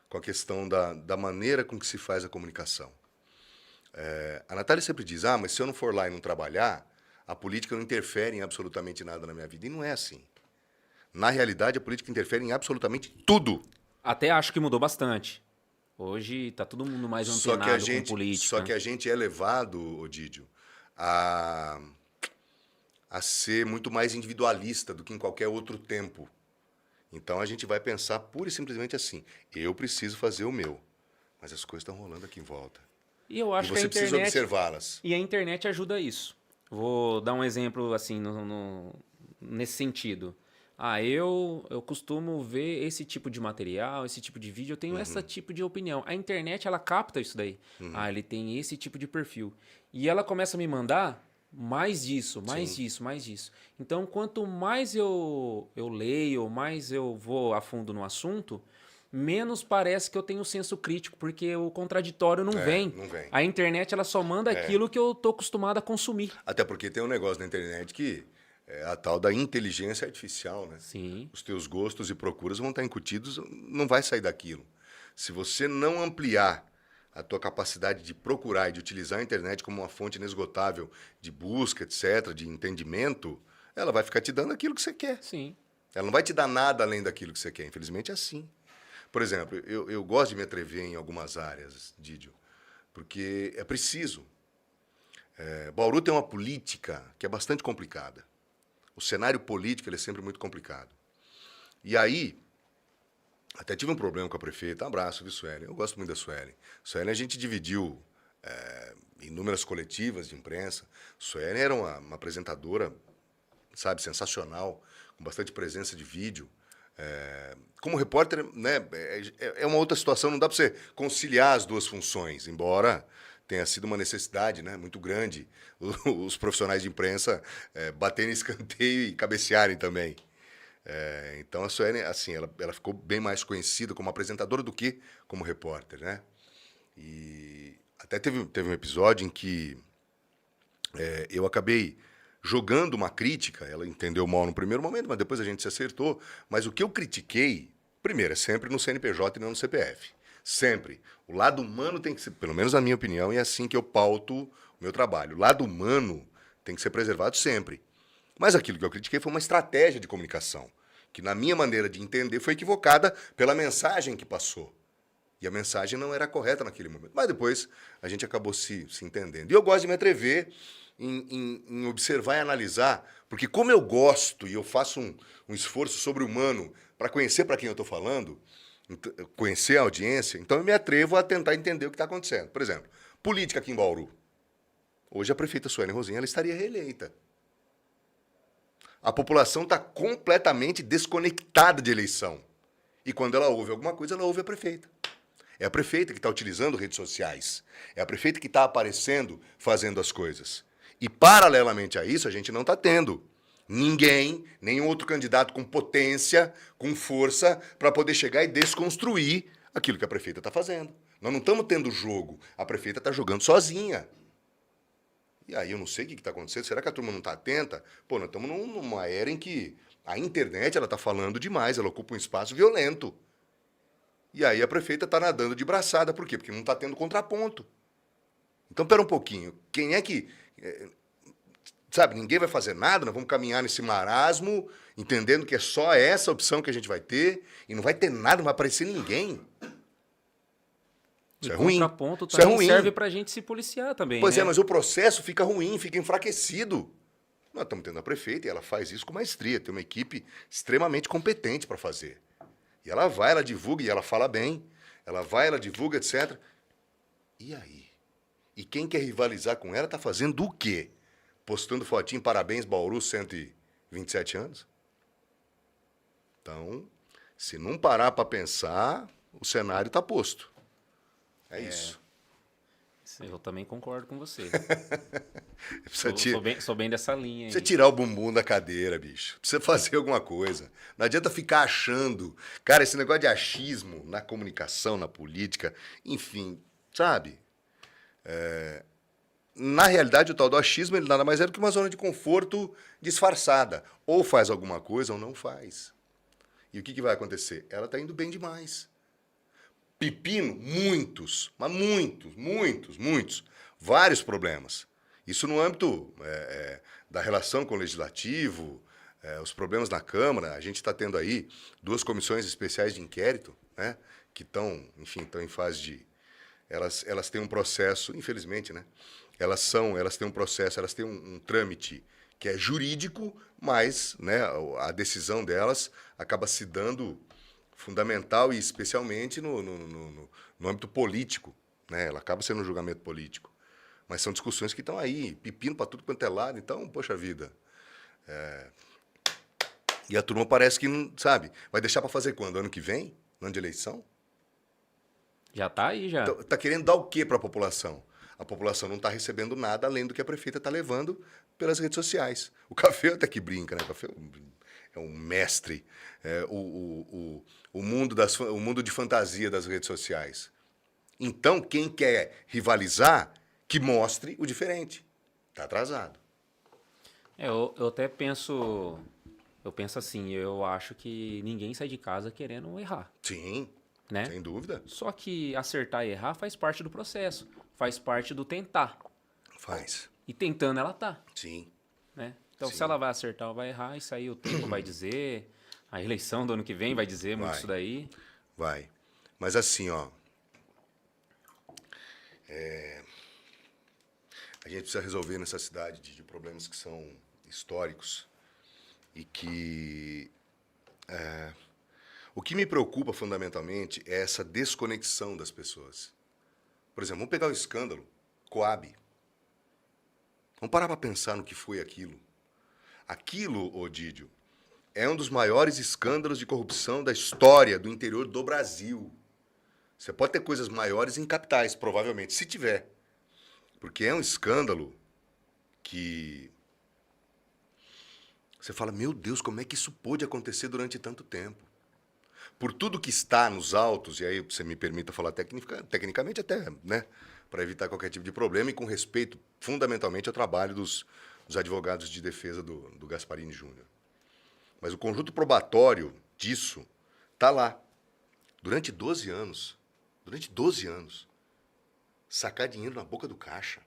com a questão da maneira com que se faz a comunicação. A Natália sempre diz, mas se eu não for lá e não trabalhar, a política não interfere em absolutamente nada na minha vida. E não é assim. Na realidade, a política interfere em absolutamente tudo. Até acho que mudou bastante. Hoje tá todo mundo mais antenado com política. Só que a gente é levado, Odídio, a ser muito mais individualista do que em qualquer outro tempo. Então a gente vai pensar pura e simplesmente assim, eu preciso fazer o meu, mas as coisas estão rolando aqui em volta. E eu acho E que a você precisa internet observá-las. e a internet ajuda isso. Vou dar um exemplo assim nesse sentido. Eu costumo ver esse tipo de material, esse tipo de vídeo, eu tenho esse tipo de opinião. A internet, ela capta isso daí. Ele tem esse tipo de perfil. E ela começa a me mandar mais disso, mais disso, mais disso. Então, quanto mais eu leio, mais eu vou a fundo no assunto, menos parece que eu tenho senso crítico, porque o contraditório não vem. Não vem. A internet, ela só manda aquilo que eu tô acostumado a consumir. Até porque tem um negócio na internet que é a tal da inteligência artificial, né? Sim. Os teus gostos e procuras vão estar incutidos, não vai sair daquilo. Se você não ampliar a tua capacidade de procurar e de utilizar a internet como uma fonte inesgotável de busca, etc., de entendimento, ela vai ficar te dando aquilo que você quer. Sim. Ela não vai te dar nada além daquilo que você quer. Infelizmente é assim. Por exemplo, eu gosto de me atrever em algumas áreas, Didio, porque é preciso. Bauru tem uma política que é bastante complicada. O cenário político ele é sempre muito complicado. E aí, até tive um problema com a prefeita. Um abraço, viu, Suelen? Eu gosto muito da Suelen. Suelen a gente dividiu inúmeras coletivas de imprensa. Suelen era uma apresentadora, sabe, sensacional, com bastante presença de vídeo. Como repórter, né, é uma outra situação, não dá para você conciliar as duas funções, embora tenha sido uma necessidade, né, muito grande os profissionais de imprensa baterem escanteio e cabecearem também. Então a Suelen, assim, ela ficou bem mais conhecida como apresentadora do que como repórter, né? E até teve um episódio em que eu acabei jogando uma crítica, ela entendeu mal no primeiro momento, mas depois a gente se acertou. Mas o que eu critiquei, primeiro, é sempre no CNPJ e não no CPF. Sempre. O lado humano tem que ser, pelo menos na minha opinião, e é assim que eu pauto o meu trabalho. O lado humano tem que ser preservado sempre. Mas aquilo que eu critiquei foi uma estratégia de comunicação, que na minha maneira de entender foi equivocada pela mensagem que passou. E a mensagem não era correta naquele momento. Mas depois a gente acabou se entendendo. E eu gosto de me atrever em observar e analisar, porque como eu gosto e eu faço um esforço sobre-humano para conhecer para quem eu estou falando, conhecer a audiência, então eu me atrevo a tentar entender o que está acontecendo. Por exemplo, política aqui em Bauru. Hoje a prefeita Suelen Rosinha ela estaria reeleita. A população está completamente desconectada de eleição. E quando ela ouve alguma coisa, ela ouve a prefeita. É a prefeita que está utilizando redes sociais. É a prefeita que está aparecendo, fazendo as coisas. E, paralelamente a isso, a gente não está tendo ninguém, nenhum outro candidato com potência, com força, para poder chegar e desconstruir aquilo que a prefeita está fazendo. Nós não estamos tendo jogo. A prefeita está jogando sozinha. E aí eu não sei o que está acontecendo. Será que a turma não está atenta? Pô, nós estamos numa era em que a internet está falando demais, ela ocupa um espaço violento. E aí a prefeita está nadando de braçada. Por quê? Porque não está tendo contraponto. Então, pera um pouquinho. Quem é que... sabe, ninguém vai fazer nada, nós vamos caminhar nesse marasmo, entendendo que é só essa opção que a gente vai ter, e não vai ter nada, não vai aparecer ninguém. Isso é ruim. Contraponto Isso é também ruim. serve pra gente se policiar também, Pois né? mas o processo fica ruim, fica enfraquecido. Nós estamos tendo a prefeita e ela faz isso com maestria, tem uma equipe extremamente competente para fazer. E ela vai, ela divulga e ela fala bem, ela vai, ela divulga, etc. E aí? E quem quer rivalizar com ela tá fazendo o quê? Postando fotinho, parabéns, Bauru, 127 anos? Então, se não parar para pensar, o cenário está posto. É isso. Eu também concordo com você. Precisa Sou bem dessa linha aí. Precisa tirar o bumbum da cadeira, bicho. Precisa fazer alguma coisa. Não adianta ficar achando. Cara, esse negócio de achismo na comunicação, na política, enfim, sabe? Na realidade, o tal do achismo, ele nada mais é do que uma zona de conforto disfarçada. Ou faz alguma coisa ou não faz. E o que vai acontecer? Ela está indo bem demais. Pepino, muitos, mas muitos. Vários problemas. Isso no âmbito da relação com o legislativo, os problemas na Câmara. A gente está tendo aí 2 comissões especiais de inquérito, né, que estão em fase de... Elas têm um processo, infelizmente, né? Elas têm um processo, elas têm um trâmite que é jurídico, mas, né, a decisão delas acaba se dando fundamental e especialmente no âmbito político, né? Ela acaba sendo um julgamento político. Mas são discussões que estão aí, pepino para tudo quanto é lado, então, poxa vida. E a turma parece que, não sabe, vai deixar para fazer quando? Ano que vem? No ano de eleição? Já tá aí, já. Então, tá querendo dar o quê para a população? A população não está recebendo nada além do que a prefeita está levando pelas redes sociais. O Café até que brinca, né? O Café é um mestre. O mundo de fantasia das redes sociais. Então, quem quer rivalizar, que mostre o diferente. Está atrasado. Eu até penso... Eu penso assim, eu acho que ninguém sai de casa querendo errar. Sim, né? Sem dúvida. Só que acertar e errar faz parte do processo. Faz parte do tentar. Faz. E tentando ela tá. Sim. Né? Então, Sim. se ela vai acertar ou vai errar, isso aí o tempo vai dizer. A eleição do ano que vem vai dizer muito isso daí. Vai. Mas assim, ó. A gente precisa resolver nessa cidade de problemas que são históricos e que... O que me preocupa fundamentalmente é essa desconexão das pessoas. Por exemplo, vamos pegar o escândalo Coab. Vamos parar para pensar no que foi aquilo. Aquilo, Odídio, é um dos maiores escândalos de corrupção da história do interior do Brasil. Você pode ter coisas maiores em capitais, provavelmente, se tiver. Porque é um escândalo que... Você fala, meu Deus, como é que isso pôde acontecer durante tanto tempo? Por tudo que está nos autos, e aí você me permita falar tecnicamente até, né, para evitar qualquer tipo de problema e com respeito fundamentalmente ao trabalho dos advogados de defesa do Gasparini Júnior. Mas o conjunto probatório disso está lá. Durante 12 anos, sacar dinheiro na boca do caixa,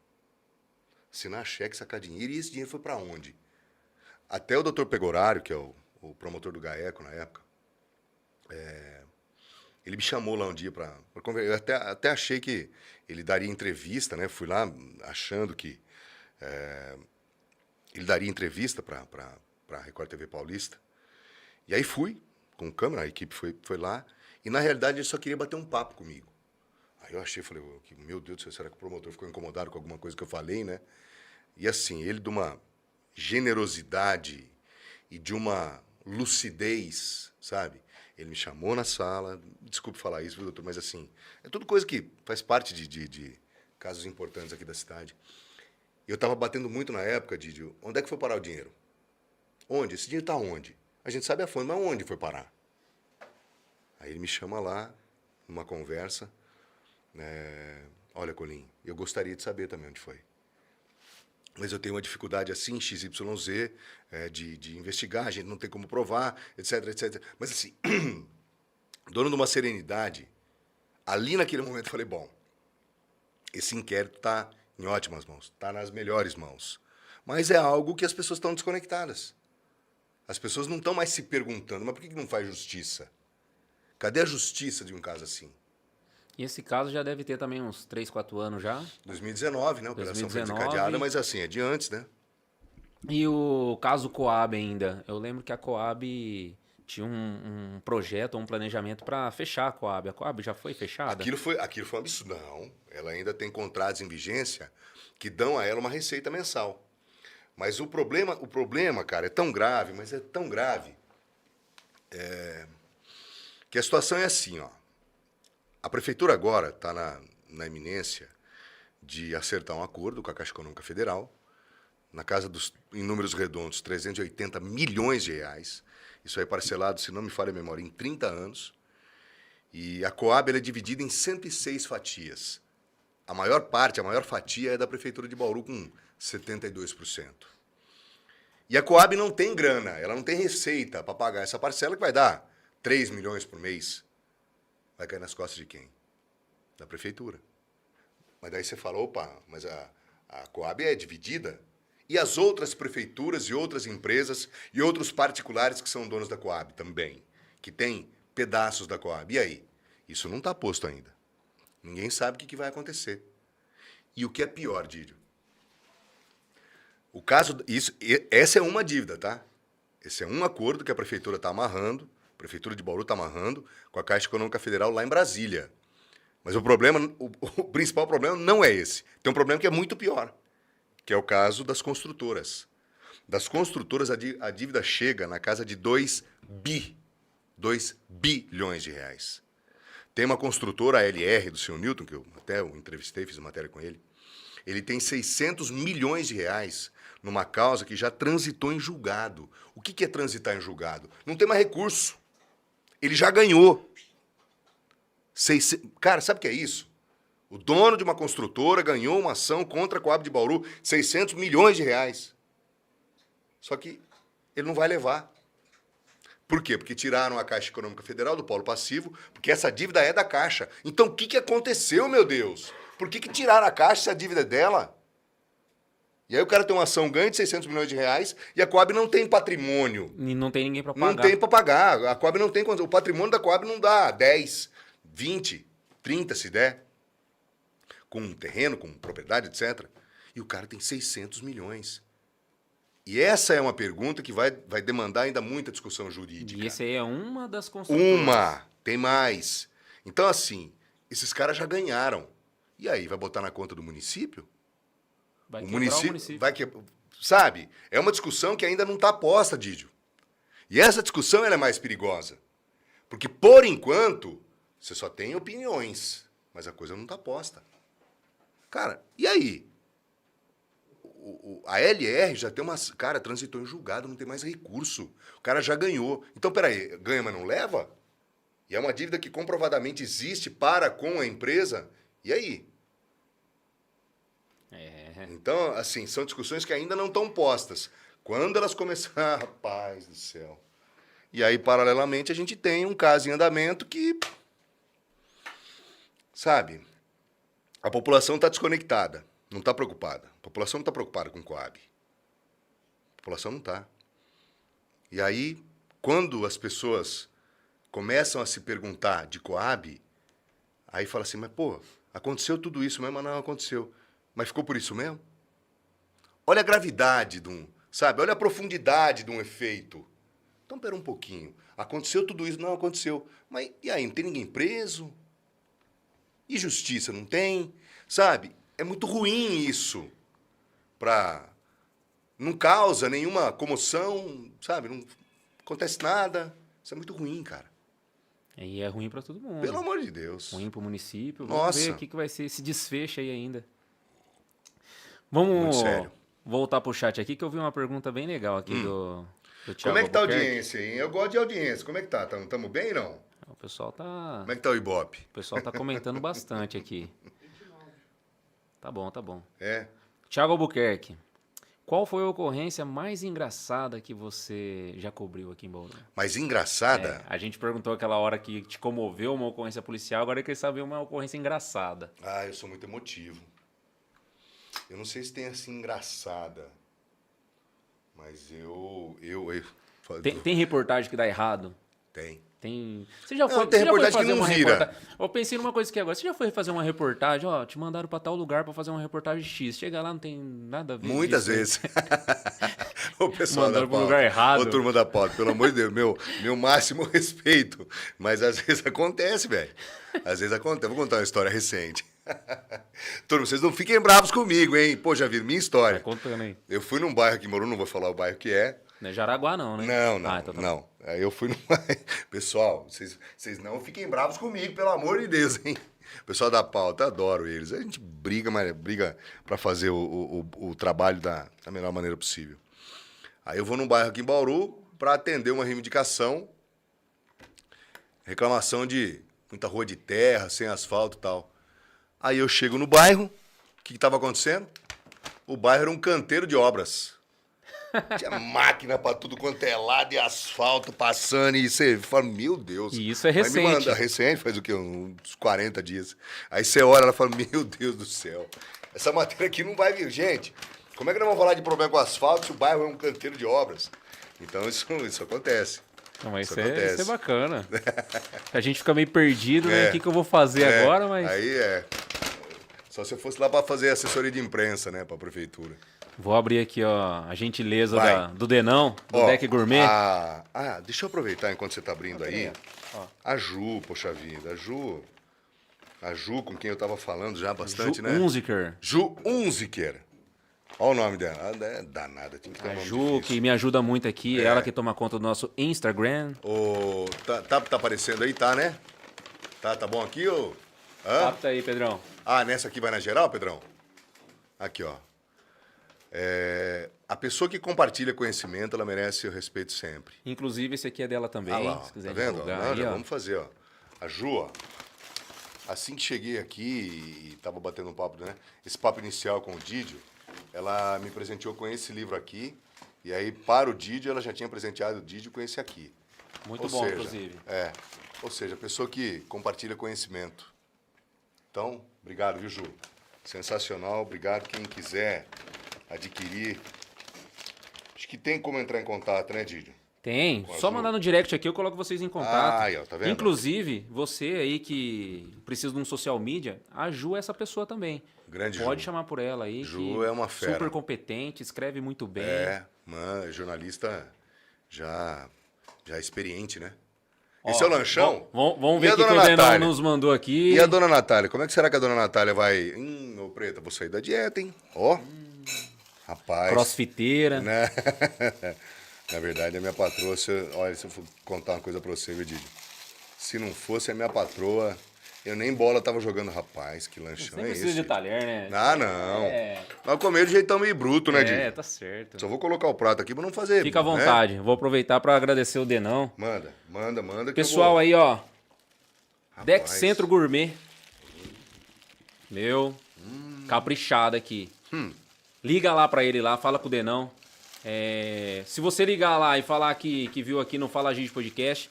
assinar cheque, sacar dinheiro, e esse dinheiro foi para onde? Até o doutor Pegorário, que é o promotor do GAECO na época, ele me chamou lá um dia para conversar. Eu até achei que ele daria entrevista, né? Fui lá achando que ele daria entrevista para a Record TV Paulista. E aí fui, com câmera, a equipe foi lá, e na realidade ele só queria bater um papo comigo. Aí eu achei, falei, meu Deus do céu, será que o promotor ficou incomodado com alguma coisa que eu falei, né? E assim, ele de uma generosidade e de uma lucidez, sabe? Ele me chamou na sala, desculpe falar isso, viu, doutor, mas assim, é tudo coisa que faz parte de casos importantes aqui da cidade. Eu estava batendo muito na época de onde é que foi parar o dinheiro? Onde? Esse dinheiro está onde? A gente sabe a fonte, mas onde foi parar? Aí ele me chama lá, numa conversa, olha, Colim, eu gostaria de saber também onde foi. Mas eu tenho uma dificuldade assim, XYZ, de investigar, a gente não tem como provar, etc. Mas assim, dono de uma serenidade, ali naquele momento eu falei, bom, esse inquérito está em ótimas mãos, está nas melhores mãos. Mas é algo que as pessoas estão desconectadas. As pessoas não estão mais se perguntando, mas por que não faz justiça? Cadê a justiça de um caso assim? E esse caso já deve ter também uns 3, 4 anos já. 2019, né? A operação foi 2019. desencadeada, mas assim, é de antes, né? E o caso Coab ainda. Eu lembro que a Coab tinha um projeto, um planejamento para fechar a Coab. A Coab já foi fechada? Aquilo foi um absurdo. Não, ela ainda tem contratos em vigência que dão a ela uma receita mensal. Mas o problema, cara, é tão grave, mas é tão grave, que a situação é assim, ó. A prefeitura agora está na iminência de acertar um acordo com a Caixa Econômica Federal, na casa dos, em números redondos, 380 milhões de reais. Isso aí parcelado, se não me falha a memória, em 30 anos. E a Coab ela é dividida em 106 fatias. A maior fatia é da Prefeitura de Bauru, com 72%. E a Coab não tem grana, ela não tem receita para pagar essa parcela, que vai dar 3 milhões por mês. Vai cair nas costas de quem? Da Prefeitura. Mas daí você fala, opa, mas a Coab é dividida? E as outras prefeituras e outras empresas e outros particulares que são donos da Coab também, que têm pedaços da Coab. E aí? Isso não está posto ainda. Ninguém sabe o que vai acontecer. E o que é pior, Dídio? Essa é uma dívida, tá? Esse é um acordo que a prefeitura está amarrando, a prefeitura de Bauru está amarrando com a Caixa Econômica Federal lá em Brasília. Mas o principal problema não é esse. Tem um problema que é muito pior, que é o caso das construtoras. Das construtoras, a dívida chega na casa de 2 bilhões de reais. Tem uma construtora, a LR, do senhor Newton, que eu até o entrevistei, fiz uma matéria com ele. Ele tem 600 milhões de reais numa causa que já transitou em julgado. O que é transitar em julgado? Não tem mais recurso. Ele já ganhou. Cara, sabe o que é isso? O dono de uma construtora ganhou uma ação contra a Coab de Bauru, 600 milhões de reais. Só que ele não vai levar. Por quê? Porque tiraram a Caixa Econômica Federal do polo passivo, porque essa dívida é da Caixa. Então, o que aconteceu, meu Deus? Por que tiraram a Caixa se a dívida é dela? E aí o cara tem uma ação ganha de 600 milhões de reais e a Coab não tem patrimônio. E não tem ninguém para pagar. Não tem para pagar. A Coab não tem... O patrimônio da Coab não dá 10, 20, 30 se der. Com terreno, com propriedade, etc. E o cara tem 600 milhões. E essa é uma pergunta que vai demandar ainda muita discussão jurídica. E essa aí é uma das construtoras. Tem mais. Então, assim, esses caras já ganharam. E aí, vai botar na conta do município? Vai quebrar o município. Sabe? É uma discussão que ainda não está posta, Dídio. E essa discussão ela é mais perigosa. Porque, por enquanto, você só tem opiniões, mas a coisa não está posta. Cara, e aí? A LR já tem uma... Cara, transitou em julgado, não tem mais recurso. O cara já ganhou. Então, peraí, ganha, mas não leva? E é uma dívida que comprovadamente existe para com a empresa. E aí? Então, assim, são discussões que ainda não estão postas. Quando elas começarem... Rapaz do céu. E aí, paralelamente, a gente tem um caso em andamento que... Sabe? A população está desconectada. Não está preocupada. A população não está preocupada com o Coab. A população não está. E aí, quando as pessoas começam a se perguntar de Coab, aí fala assim, mas pô, aconteceu tudo isso mesmo, mas não aconteceu. Mas ficou por isso mesmo? Olha a gravidade de um... Sabe? Olha a profundidade de um efeito. Então, pera um pouquinho. Aconteceu tudo isso? Não aconteceu. Mas e aí, não tem ninguém preso? E justiça não tem? Sabe? É muito ruim isso. Não causa nenhuma comoção, sabe? Não acontece nada. Isso é muito ruim, cara. E é ruim para todo mundo. Pelo amor de Deus. Ruim para o município. Nossa. Vamos ver o que vai ser esse desfecho aí ainda. Vamos muito sério. Voltar pro chat aqui, que eu vi uma pergunta bem legal aqui do Thiago Como é que tá a Albuquerque. audiência, hein? Eu gosto de audiência. Como é que tá? Tamo bem, não? O pessoal tá... Como é que tá o Ibope? O pessoal tá comentando bastante aqui. Tá bom, tá bom. É. Thiago Albuquerque, qual foi a ocorrência mais engraçada que você já cobriu aqui em Bauru? Mas engraçada? A gente perguntou aquela hora que te comoveu uma ocorrência policial, agora eu queria saber uma ocorrência engraçada. Eu sou muito emotivo. Eu não sei se tem assim engraçada, mas eu Tem reportagem que dá errado? Tem. Você já foi, tem você já foi reportagem que fazer não uma vira. reportagem? Eu pensei numa coisa aqui agora. Você já foi fazer uma reportagem? Ó, te mandaram pra tal lugar pra fazer uma reportagem X. Chega lá, não tem nada a ver Muitas disso aí. vezes. O pessoal Mandaram da pro pauta. lugar errado. Ô, turma da pauta, pelo amor de Deus, meu máximo respeito. Mas às vezes acontece, velho. Às vezes acontece. Vou contar uma história recente. Turma, vocês não fiquem bravos comigo, hein? Pô, já viram minha Vai história. contando aí. Eu fui num bairro aqui em Bauru, não vou falar o bairro que é. Não é Jaraguá, não, né? Não, Ah, então tá bom. não. Aí eu fui num... Pessoal, vocês não fiquem bravos comigo, pelo amor de Deus, hein? O pessoal da pauta, adoro eles. A gente briga, mas briga pra fazer o trabalho da melhor maneira possível. Aí eu vou num bairro aqui em Bauru pra atender uma reivindicação, reclamação de muita rua de terra, sem asfalto e tal. Aí eu chego no bairro, o que estava acontecendo? O bairro era um canteiro de obras. Tinha máquina pra tudo quanto é lado e asfalto passando e você fala, meu Deus. E isso é Aí me recente. recente, faz o quê? Uns 40 dias. Aí você olha, ela fala, meu Deus do céu. Essa matéria aqui não vai vir. Gente, como é que nós vamos falar de problema com asfalto se o bairro é um canteiro de obras? Então isso acontece. Não, mas Isso isso é acontece. bacana. A gente fica meio perdido, né? O que eu vou fazer agora, mas... Aí só se eu fosse lá pra fazer assessoria de imprensa, né, pra prefeitura. Vou abrir aqui, ó, a gentileza Vai. do Denão, do Ó, Deck Gourmet. deixa eu aproveitar enquanto você tá abrindo aí. Ó. A Ju, poxa vida, a Ju com quem eu tava falando já bastante, né? Unziker. Ju Unziker. Olha o nome dela. Ela é danada, tem que ter um A nome Ju, difícil. que me ajuda muito aqui, ela que toma conta do nosso Instagram. Tá aparecendo aí, tá, né? Tá bom aqui, ô? Hã? Capta aí, Pedrão. Nessa aqui vai na geral, Pedrão? Aqui, ó. A pessoa que compartilha conhecimento, ela merece o respeito sempre. Inclusive, esse aqui é dela também, Lá, ó, se quiser tá vendo? divulgar Não, aí, já ó. vamos fazer, ó. A Ju, ó. Assim que cheguei aqui e tava batendo um papo, né? Esse papo inicial com o Didio, ela me presenteou com esse livro aqui. E aí, para o Didio, ela já tinha presenteado o Didio com esse aqui. Muito Ou bom, seja, inclusive. Ou seja, a pessoa que compartilha conhecimento. Então, obrigado, viu, Ju? Sensacional, obrigado. Quem quiser adquirir. Acho que tem como entrar em contato, né, Didio? Tem, Com a só Ju. mandar no direct aqui, eu coloco vocês em contato. Aí, ó, tá vendo? Inclusive, você aí que precisa de um social media, a Ju é essa pessoa também. Grande Pode Ju. chamar por ela aí. Ju que é uma fera. Super competente, escreve muito bem. Jornalista já experiente, né? Ó, Esse é o lanchão? Vamos E ver a o que dona o Denão Natália? nos mandou aqui. E a dona Natália? Como é que será que a dona Natália vai... Ô, Preta, vou sair da dieta, hein? Ó, rapaz. Crossfiteira. Né? Na verdade, a minha patroa... Olha, se eu for contar uma coisa pra você, viu, Didi? Se não fosse a minha patroa, eu nem bola tava jogando. Rapaz, que lanchão Nem é precisa esse? de talher, né? Não. É. Nós comemos de jeitão meio bruto, né, Didi? Tá certo. Só vou colocar o prato aqui pra não fazer... Fica à né? vontade. Vou aproveitar para agradecer o Denão. Manda. Que Pessoal eu vou... aí, ó. Rapaz. Deck Centro Gourmet. Meu, caprichado aqui. Liga lá pra ele lá, fala com o Denão. Se você ligar lá e falar que viu aqui no Fala Gigi Podcast,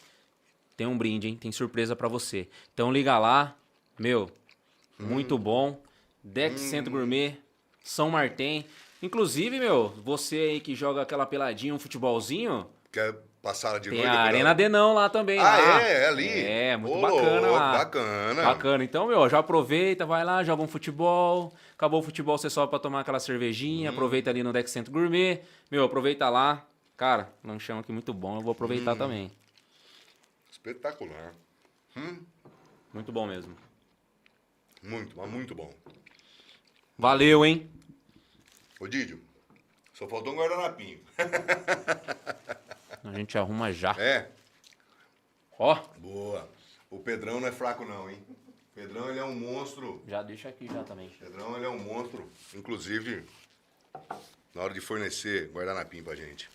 tem um brinde, hein? Tem surpresa pra você. Então liga lá. Meu, muito bom. Deck Centro Gourmet, São Martim. Inclusive, meu, você aí que joga aquela peladinha, um futebolzinho, Quer passar de tem noite? a por Arena ela? Denão lá também. lá. É ali? É, muito Ô, bacana louco, lá. Bacana. Bacana. Então, meu, já aproveita, vai lá, joga um futebol. Acabou o futebol, você sobe pra tomar aquela cervejinha. Aproveita ali no Deck Centro Gourmet. Meu, aproveita lá. Cara, lanchão aqui muito bom, eu vou aproveitar também. Espetacular. Muito bom mesmo. Muito, mas muito bom. Valeu, hein? Ô, Didio, só faltou um guardanapinho. A gente arruma já. É? Ó, Boa. O Pedrão não é fraco não, hein? O Pedrão, ele é um monstro. já deixa aqui já também. Pedrão, ele é um monstro. Inclusive, na hora de fornecer guardanapinho pra gente.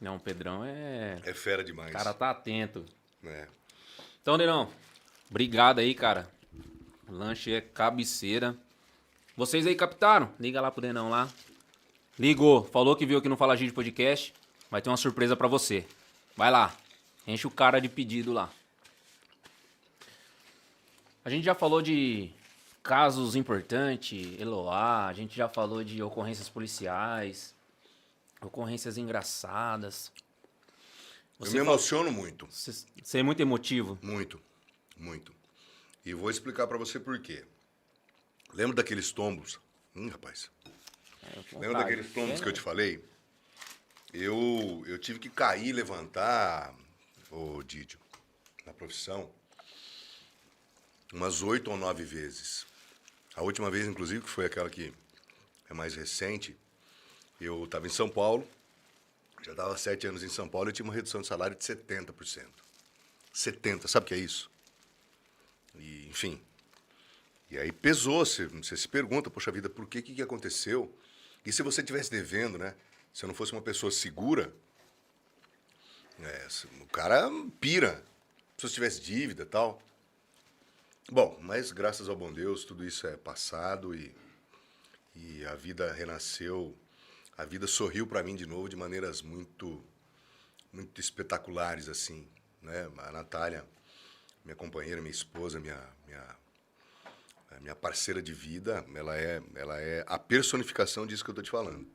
Não, o Pedrão é... É fera demais. O cara tá atento. É. Então, Denão, obrigado aí, cara. O lanche é cabeceira. Vocês aí captaram? Liga lá pro Denão lá. Ligou, falou que viu aqui no Fala Gigi Podcast. Vai ter uma surpresa pra você. Vai lá, enche o cara de pedido lá. A gente já falou de casos importantes, Eloá. A gente já falou de ocorrências policiais, ocorrências engraçadas. Eu me emociono muito. Você é muito emotivo? Muito, muito. E vou explicar para você por quê. Lembra daqueles tombos? Rapaz. Lembra daqueles tombos que eu te falei? Eu tive que cair e levantar, ô Didio, na profissão, umas 8 ou 9 vezes. A última vez, inclusive, que foi aquela que é mais recente, eu estava em São Paulo, já estava 7 anos em São Paulo e tinha uma redução de salário de 70%. 70%, sabe o que é isso? E, enfim, e aí pesou, você se pergunta, poxa vida, por que aconteceu? E se você estivesse devendo, né? Se eu não fosse uma pessoa segura, o cara pira. Se eu tivesse dívida e tal. Bom, mas graças ao bom Deus, tudo isso é passado e a vida renasceu. A vida sorriu para mim de novo de maneiras muito, muito espetaculares, assim, né? A Natália, minha companheira, minha esposa, minha parceira de vida, ela é a personificação disso que eu estou te falando.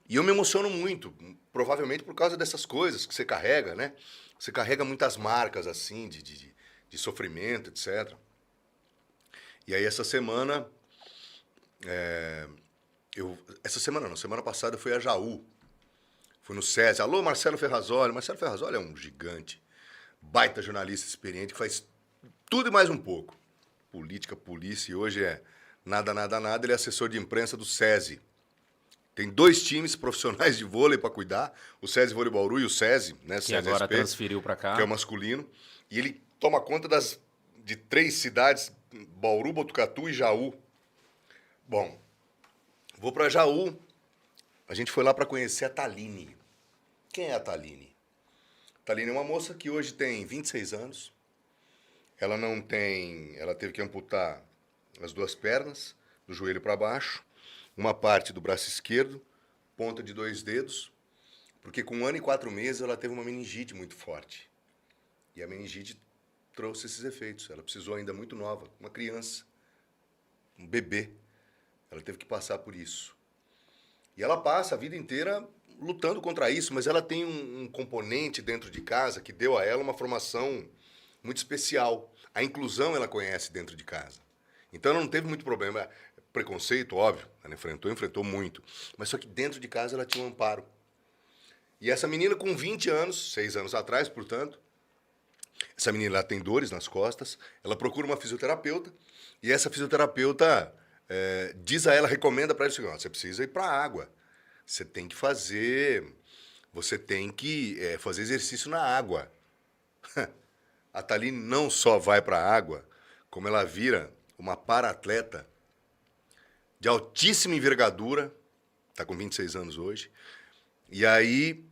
E eu me emociono muito, provavelmente por causa dessas coisas que você carrega, né? Você carrega muitas marcas, assim, de sofrimento, etc. E aí, essa semana... semana passada eu fui a Jaú. Fui no SESI. Alô, Marcelo Ferrazoli. Marcelo Ferrazoli é um gigante, baita jornalista experiente, que faz tudo e mais um pouco. Política, polícia, e hoje é nada, nada, nada. Ele é assessor de imprensa do SESI. Tem 2 times profissionais de vôlei para cuidar, o SESI Vôlei Bauru e o SESI, né? Que agora transferiu para cá. Que é o masculino. E ele toma conta de 3 cidades, Bauru, Botucatu e Jaú. Bom, vou para Jaú. A gente foi lá para conhecer a Thaline. Quem é a Thaline? A Thaline é uma moça que hoje tem 26 anos. Ela teve que amputar as 2 pernas, do joelho para baixo. Uma parte do braço esquerdo, ponta de 2 dedos, porque com 1 ano e 4 meses ela teve uma meningite muito forte. E a meningite trouxe esses efeitos. Ela precisou ainda muito nova, uma criança, um bebê. Ela teve que passar por isso. E ela passa a vida inteira lutando contra isso, mas ela tem um componente dentro de casa que deu a ela uma formação muito especial. A inclusão ela conhece dentro de casa. Então ela não teve muito problema. Preconceito, óbvio, ela enfrentou muito. Mas só que dentro de casa ela tinha um amparo. E essa menina com 20 anos, 6 anos atrás, portanto, essa menina ela tem dores nas costas, ela procura uma fisioterapeuta, e essa fisioterapeuta diz a ela, recomenda para ela o seguinte: você precisa ir para a água. Você tem que fazer exercício na água. A Thaline não só vai para a água, como ela vira uma para-atleta de altíssima envergadura, está com 26 anos hoje, e aí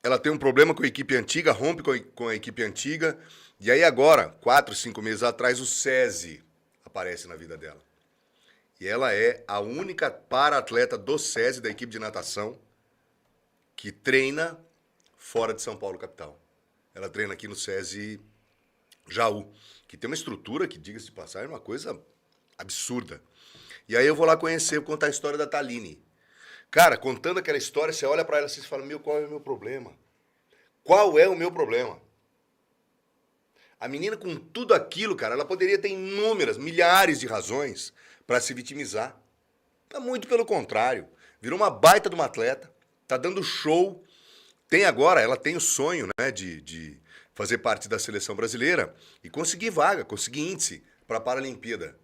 ela tem um problema com a equipe antiga, rompe com a equipe antiga, e aí agora, 4, 5 meses atrás, o SESI aparece na vida dela. E ela é a única para-atleta do SESI, da equipe de natação, que treina fora de São Paulo, capital. Ela treina aqui no SESI Jaú, que tem uma estrutura que, diga-se de passagem, é uma coisa absurda. E aí eu vou lá conhecer, contar a história da Thaline. Cara, contando aquela história, você olha pra ela assim e fala: qual é o meu problema? Qual é o meu problema? A menina com tudo aquilo, cara, ela poderia ter inúmeras, milhares de razões para se vitimizar. Mas muito pelo contrário. Virou uma baita de uma atleta, tá dando show. Ela tem o sonho, né, de fazer parte da seleção brasileira e conseguir vaga, conseguir índice para a Paralimpíada.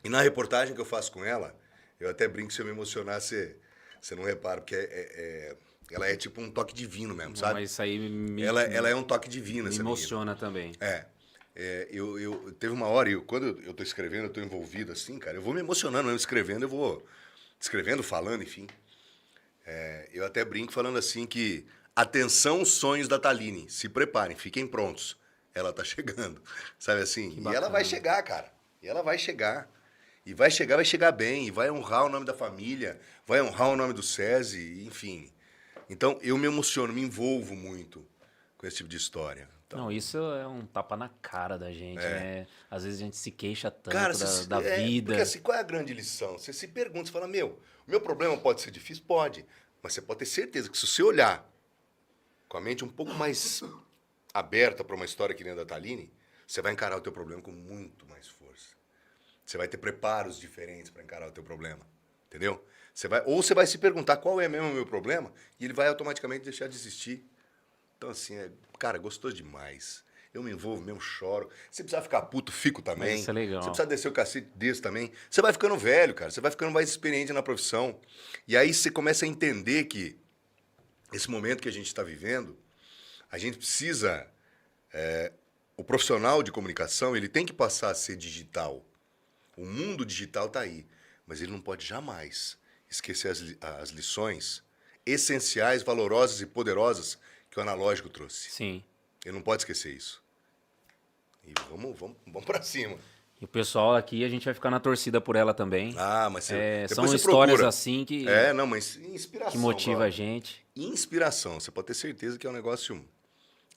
E na reportagem que eu faço com ela, eu até brinco, se eu me emocionar, você não repara, porque ela é tipo um toque divino mesmo, sabe? Mas isso aí ela é um toque divino, essa menina. Me emociona também. Teve uma hora, quando eu tô escrevendo, eu tô envolvido assim, cara, eu vou me emocionando, eu vou escrevendo, falando, enfim. Eu até brinco falando assim que, atenção, sonhos da Thaline, se preparem, fiquem prontos, ela tá chegando, sabe assim? E ela vai chegar, cara, e vai chegar bem, e vai honrar o nome da família, vai honrar o nome do SESI, enfim. Então, eu me emociono, me envolvo muito com esse tipo de história. Então, não, isso é um tapa na cara da gente, né? Às vezes a gente se queixa tanto cara, da vida. Porque assim, qual é a grande lição? Você se pergunta, você fala, o meu problema pode ser difícil? Pode. Mas você pode ter certeza que se você olhar com a mente um pouco mais aberta para uma história que nem a da Thaline, você vai encarar o teu problema com muito mais força. Você vai ter preparos diferentes para encarar o teu problema, entendeu? Ou você vai se perguntar qual é mesmo o meu problema e ele vai automaticamente deixar de existir. Então, assim, cara, gostou demais. Eu me envolvo mesmo, choro. Se precisar ficar puto, fico também. Mas isso é legal. Se precisar descer o cacete desse também. Você vai ficando velho, cara. Você vai ficando mais experiente na profissão. E aí você começa a entender que esse momento que a gente está vivendo, a gente precisa... o profissional de comunicação, ele tem que passar a ser digital. O mundo digital está aí. Mas ele não pode jamais esquecer as lições essenciais, valorosas e poderosas que o analógico trouxe. Sim. Ele não pode esquecer isso. E vamos para cima. E o pessoal aqui, a gente vai ficar na torcida por ela também. Ah, mas são você histórias procura. assim que, não, mas inspiração. que motiva brother. a gente. Inspiração. Você pode ter certeza que é um negócio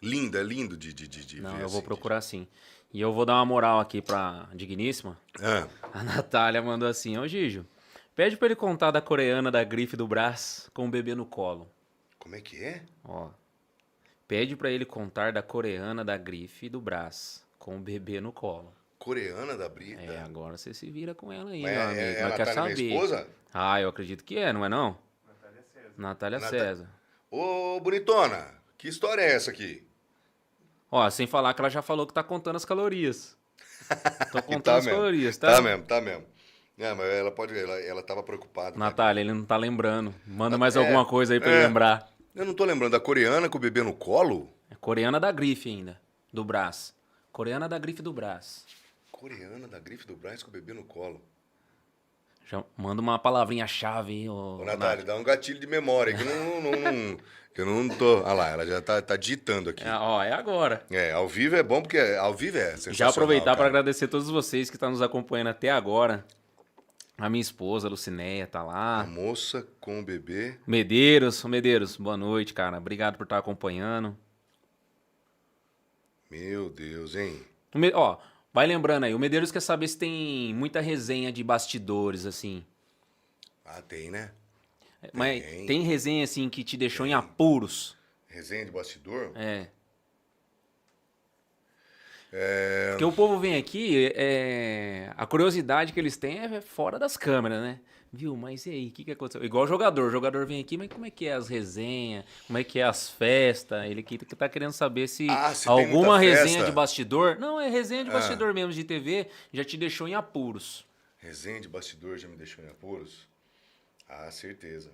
lindo, é lindo de Não, ver. eu vou assim, procurar sim. E eu vou dar uma moral aqui pra Digníssima. A Natália mandou assim, ô Gijo, pede pra ele contar da coreana da grife do Brás com o bebê no colo. Como é que é? Ó, pede pra ele contar da coreana da grife do Brás com o bebê no colo. Coreana da Brita? Agora você se vira com ela aí, Mas meu amigo. é a Nós quer Natália, minha saber. esposa? Ah, eu acredito que é, não é não? Natália César. Ô, bonitona, que história é essa aqui? Ó, sem falar que ela já falou que tá contando as calorias. Tô contando Tá as mesmo. calorias, tá? Tá mesmo. Mas ela tava preocupada. Natália, ele não tá lembrando. Manda mais É, alguma coisa aí pra ele lembrar. Eu não tô lembrando da coreana com o bebê no colo? É coreana da grife ainda, do Brás. Coreana da grife do Brás. Coreana da grife do Brás com o bebê no colo. Já manda uma palavrinha-chave aí, ô Ô, Natália, dá um gatilho de memória que eu não tô... Olha lá, ela já tá digitando aqui. É agora. Ao vivo é bom porque ao vivo é sensacional. Já aproveitar para cara. agradecer a todos vocês que estão nos acompanhando até agora. A minha esposa, a Lucinéia, tá A lá. moça com o bebê. Medeiros, boa noite, cara. Obrigado por estar acompanhando. Meu Deus, hein? Ó, vai lembrando aí, o Medeiros quer saber se tem muita resenha de bastidores, assim. Ah, tem, né? Mas tem resenha, assim, que te deixou em apuros? Resenha de bastidor? Porque o povo vem aqui, a curiosidade que eles têm é fora das câmeras, né? Viu? Mas e aí, o que aconteceu? Igual o jogador vem aqui, mas como é que é as resenhas? Como é que é as festas? Ele que tá querendo saber se Se tem alguma muita resenha festa. de bastidor... Não, é resenha de bastidor mesmo de TV, já te deixou em apuros. Resenha de bastidor já me deixou em apuros? Ah, certeza.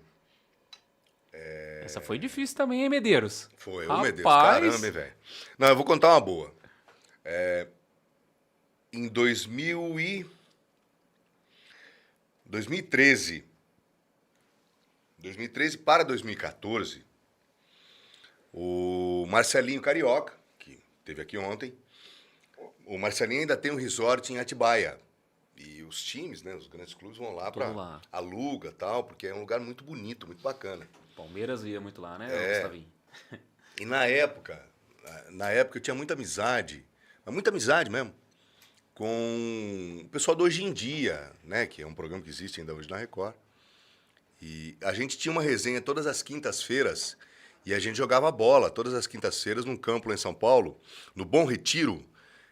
Essa foi difícil também, hein, Medeiros? Foi, ô Rapaz. meu Deus, caramba, hein, velho. Não, eu vou contar uma boa. Em 2013 para 2014, o Marcelinho Carioca, que esteve aqui ontem, o Marcelinho ainda tem um resort em Atibaia. E os times, né, os grandes clubes vão lá Tudo lá. aluga tal, porque é um lugar muito bonito, muito bacana. Palmeiras ia muito lá, né, Gustavinho? E na época eu tinha muita amizade, mas muita amizade mesmo, com o pessoal do Hoje em Dia, né, que é um programa que existe ainda hoje na Record. E a gente tinha uma resenha todas as quintas-feiras e a gente jogava bola todas as quintas-feiras num campo lá em São Paulo, no Bom Retiro,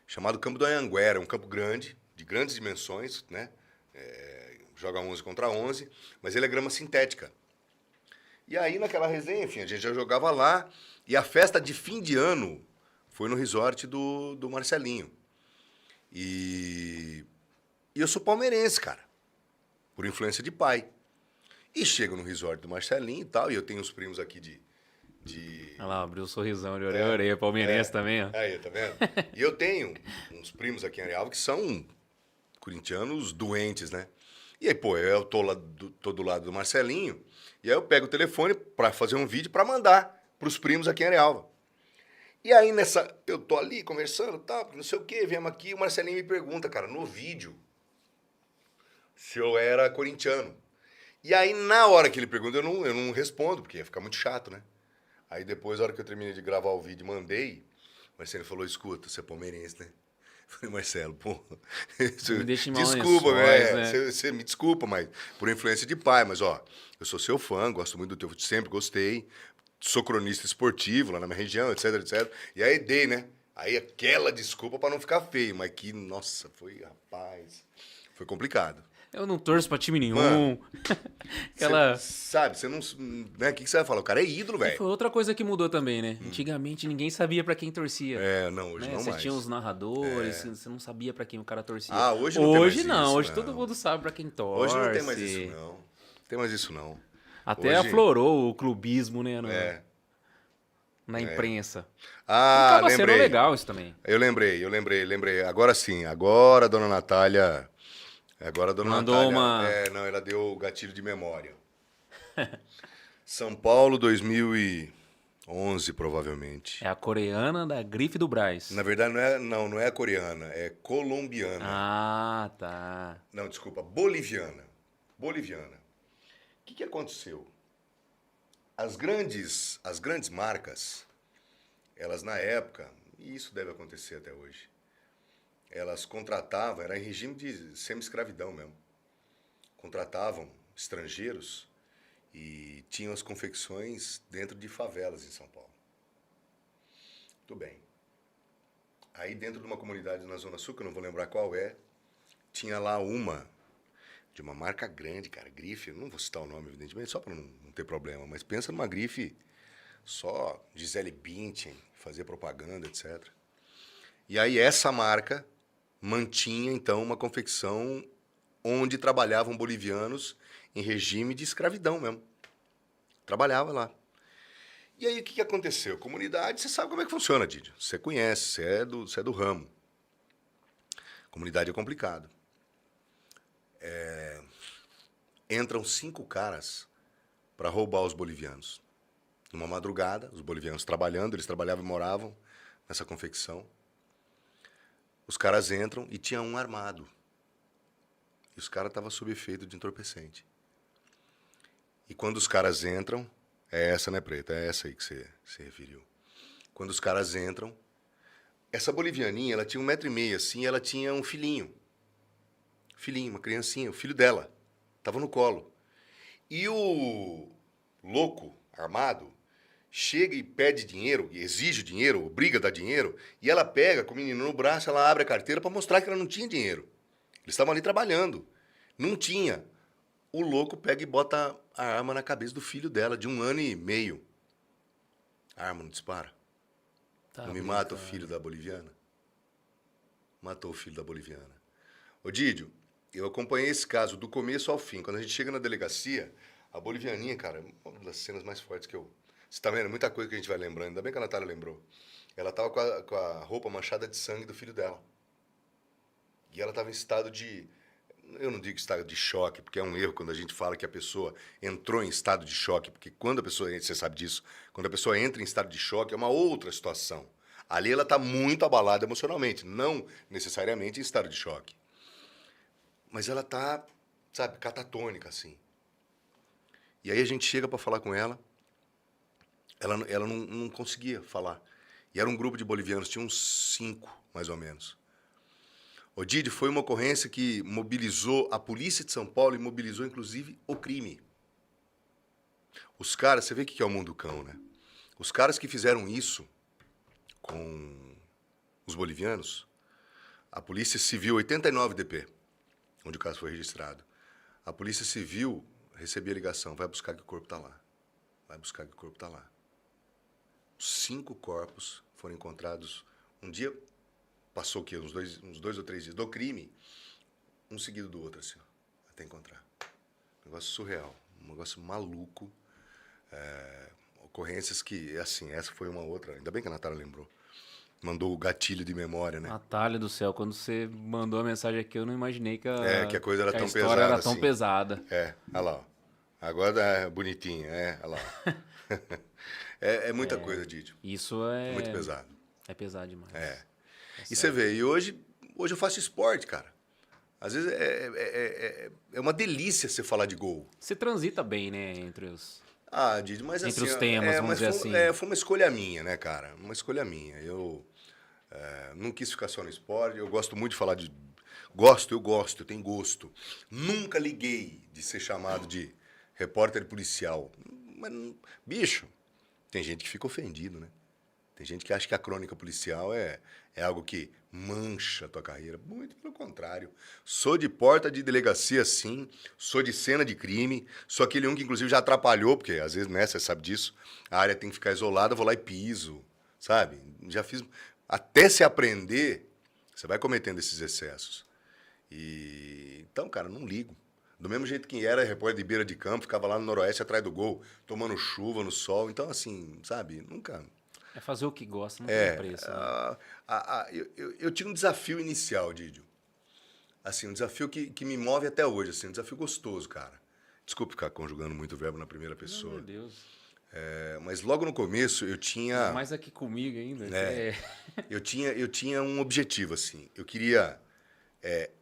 chamado Campo do Anhanguera, um campo grande, de grandes dimensões, né? Joga 11 contra 11, mas ele é grama sintética. E aí, naquela resenha, enfim, a gente já jogava lá. E a festa de fim de ano foi no resort do Marcelinho. E eu sou palmeirense, cara, por influência de pai. E chego no resort do Marcelinho e tal, e eu tenho uns primos aqui de... Olha lá, abriu o sorrisão de orelha a orelha, palmeirense também, ó. Aí, tá vendo? E eu tenho uns primos aqui em Arealva que são corintianos doentes, né? E aí, pô, eu tô do lado do Marcelinho, e aí eu pego o telefone pra fazer um vídeo pra mandar pros primos aqui em Arealva. E aí, eu tô ali conversando, tal, não sei o quê, viemos aqui, o Marcelinho me pergunta, cara, no vídeo, se eu era corintiano. E aí, na hora que ele pergunta, eu não respondo, porque ia ficar muito chato, né? Aí depois, na hora que eu terminei de gravar o vídeo, mandei, o Marcelo falou, escuta, você é palmeirense, né? Eu falei, Marcelo, pô, Me deixa em mau desculpa, lençóis, né? Você me desculpa, mas por influência de pai, mas ó, eu sou seu fã, gosto muito do teu, sempre gostei, sou cronista esportivo lá na minha região, etc, etc. E aí dei, né? Aí aquela desculpa pra não ficar feio, mas que, nossa, rapaz, foi complicado. Eu não torço pra time nenhum. Mano, Aquela... sabe, você não... Né, o que você vai falar? O cara é ídolo, E velho. foi outra coisa que mudou também, né? Antigamente ninguém sabia pra quem torcia. Não, hoje Né? não Você mais. tinha os narradores, você não sabia pra quem o cara torcia. Hoje não tem mais não, isso, hoje não. todo mundo sabe pra quem torce. Hoje não tem mais isso, não. Não tem mais isso, não. Até hoje... aflorou o clubismo, né? Na imprensa. Acaba lembrei. sendo legal isso também. Eu lembrei. Agora sim, agora a dona Natália... Agora a dona Mandou Natália... Não, ela deu o gatilho de memória. São Paulo, 2011, provavelmente. É a coreana da grife do Brás. Na verdade, não é a coreana, é colombiana. Ah, tá. Não, desculpa, boliviana. Boliviana. O que aconteceu? As grandes marcas, elas na época, e isso deve acontecer até hoje, elas contratavam, era em regime de semi-escravidão mesmo, contratavam estrangeiros e tinham as confecções dentro de favelas em São Paulo. Muito bem. Aí dentro de uma comunidade na Zona Sul, que eu não vou lembrar qual tinha lá de uma marca grande, cara, grife, eu não vou citar o nome, evidentemente, só para não ter problema, mas pensa numa grife só Gisele Bündchen, fazer propaganda, etc. E aí essa marca mantinha, então, uma confecção onde trabalhavam bolivianos em regime de escravidão mesmo. Trabalhava lá. E aí o que aconteceu? Comunidade, você sabe como é que funciona, Didio. Você conhece, você é do ramo. Comunidade é complicado. Entram 5 caras para roubar os bolivianos. Numa madrugada, os bolivianos trabalhando, eles trabalhavam e moravam nessa confecção. Os caras entram e tinha um armado. E os caras estavam sob efeito de entorpecente. E quando os caras entram, é essa, né, Preta? É essa aí que você se referiu. Quando os caras entram, essa bolivianinha, ela tinha 1,5 m assim, ela tinha um filhinho. Filhinho, uma criancinha, o filho dela. Tava no colo. E o louco, armado, chega e pede dinheiro, e exige dinheiro, obriga a dar dinheiro, e ela pega com o menino no braço, ela abre a carteira para mostrar que ela não tinha dinheiro. Eles estavam ali trabalhando. Não tinha. O louco pega e bota a arma na cabeça do filho dela, de 1 ano e meio. A arma não dispara. Não me mata o filho da boliviana? Matou o filho da boliviana. Ô, Didio, eu acompanhei esse caso do começo ao fim. Quando a gente chega na delegacia, a bolivianinha, cara, uma das cenas mais fortes que eu... Você tá vendo? Muita coisa que a gente vai lembrando. Ainda bem que a Natália lembrou. Ela tava com a roupa manchada de sangue do filho dela. E ela tava em estado de... Eu não digo estado de choque, porque é um erro quando a gente fala que a pessoa entrou em estado de choque, porque quando a pessoa... Você sabe disso. Quando a pessoa entra em estado de choque, é uma outra situação. Ali ela tá muito abalada emocionalmente, não necessariamente em estado de choque. Mas ela tá, sabe, catatônica, assim. E aí a gente chega para falar com ela, ela não conseguia falar. E era um grupo de bolivianos, tinha uns 5, mais ou menos. O Didi foi uma ocorrência que mobilizou a polícia de São Paulo e mobilizou, inclusive, o crime. Os caras, você vê o que é o mundo cão, né? Os caras que fizeram isso com os bolivianos, a Polícia Civil, 89 DP, onde o caso foi registrado, a Polícia Civil recebia a ligação, vai buscar que o corpo está lá. Vai buscar que o corpo está lá. 5 corpos foram encontrados um dia, passou o quê? Uns dois ou 3 dias do crime, um seguido do outro, assim, ó, até encontrar. Um negócio surreal, um negócio maluco. Ocorrências que, assim, essa foi uma outra, ainda bem que a Natália lembrou. Mandou o gatilho de memória, né? Natália do céu, quando você mandou a mensagem aqui, eu não imaginei que que a coisa era que tão a história pesada era tão assim. pesada. Olha lá, ó. Agora é bonitinha, olha lá. É muita coisa, Didi. Isso é... Muito pesado. É pesado demais. E você vê, e hoje eu faço esporte, cara. Às vezes é uma delícia você falar de gol. Você transita bem, né, entre os... Didi, mas entre assim... os temas, vamos dizer assim. Foi uma escolha minha, né, cara? Uma escolha minha. Eu não quis ficar só no esporte, eu gosto muito de falar de... Eu tenho gosto. Nunca liguei de ser chamado de repórter policial. Mas, bicho, Tem gente que fica ofendido, né? Tem gente que acha que a crônica policial é algo que mancha a tua carreira. Muito pelo contrário. Sou de porta de delegacia, sim. Sou de cena de crime. Sou aquele que, inclusive, já atrapalhou, porque às vezes, né, você sabe disso, a área tem que ficar isolada, eu vou lá e piso, sabe? Já fiz... Até se aprender, você vai cometendo esses excessos. Então, cara, não ligo. Do mesmo jeito que era repórter de beira de campo, ficava lá no Noroeste atrás do gol, tomando chuva no sol. Então, assim, sabe, nunca... É fazer o que gosta, não tem preço. Né? Eu tinha um desafio inicial, Didio. Assim, um desafio que me move até hoje, assim, um desafio gostoso, cara. Desculpe ficar conjugando muito o verbo na primeira pessoa. Meu Deus. Mas logo no começo eu tinha... Mais aqui comigo ainda. Eu tinha um objetivo, assim. Eu queria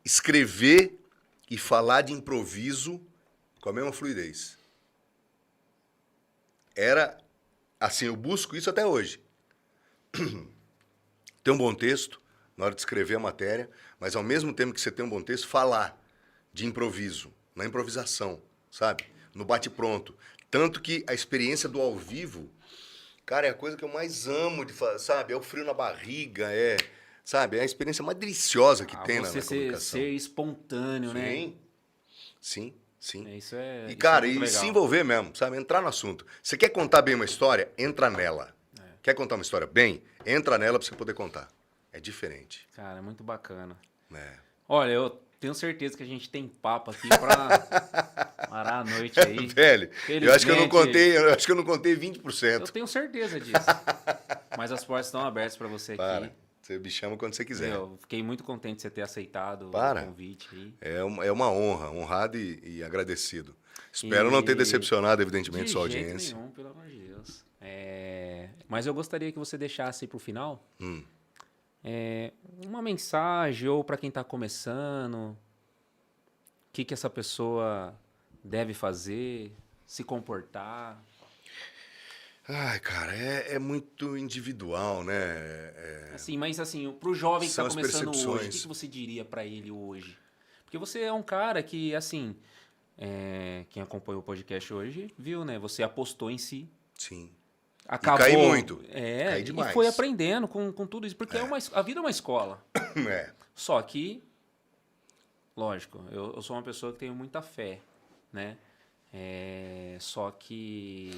escrever e falar de improviso com a mesma fluidez. Era... Assim, eu busco isso até hoje. Ter um bom texto na hora de escrever a matéria, mas ao mesmo tempo que você tem um bom texto, falar de improviso, na improvisação, sabe? No bate-pronto. Tanto que a experiência do ao vivo, cara, é a coisa que eu mais amo de fazer, sabe? É o frio na barriga, sabe? É a experiência mais deliciosa que tem na comunicação. Ser espontâneo, sim, né? Sim. Sim. Isso é. E, cara, isso é se envolver mesmo, sabe? Entrar no assunto. Você quer contar bem uma história? Entra nela. Quer contar uma história bem? Entra nela pra você poder contar. É diferente. Cara, é muito bacana. É. Olha, eu tenho certeza que a gente tem papo aqui pra parar a noite aí. Velho, eu acho que eu não contei 20%. Eu tenho certeza disso. Mas as portas estão abertas pra você aqui. Você me chama quando você quiser. Eu fiquei muito contente de você ter aceitado o convite aí. É uma honra, honrado e agradecido. Espero não ter decepcionado, evidentemente, sua audiência. De jeito nenhum, pelo amor de Deus. Mas eu gostaria que você deixasse para o final uma mensagem, ou para quem está começando, o que essa pessoa deve fazer, se comportar. Ai, cara, é muito individual, né? Assim, mas assim, pro jovem que está São as começando hoje, o percepções. que você diria para ele hoje? Porque você é um cara que, assim, quem acompanhou o podcast hoje viu, né? Você apostou em si. Sim. Acabou, e caí muito. Caí demais. E foi aprendendo com tudo isso, porque a vida é uma escola. Só que, lógico, eu sou uma pessoa que tenho muita fé, né? Só que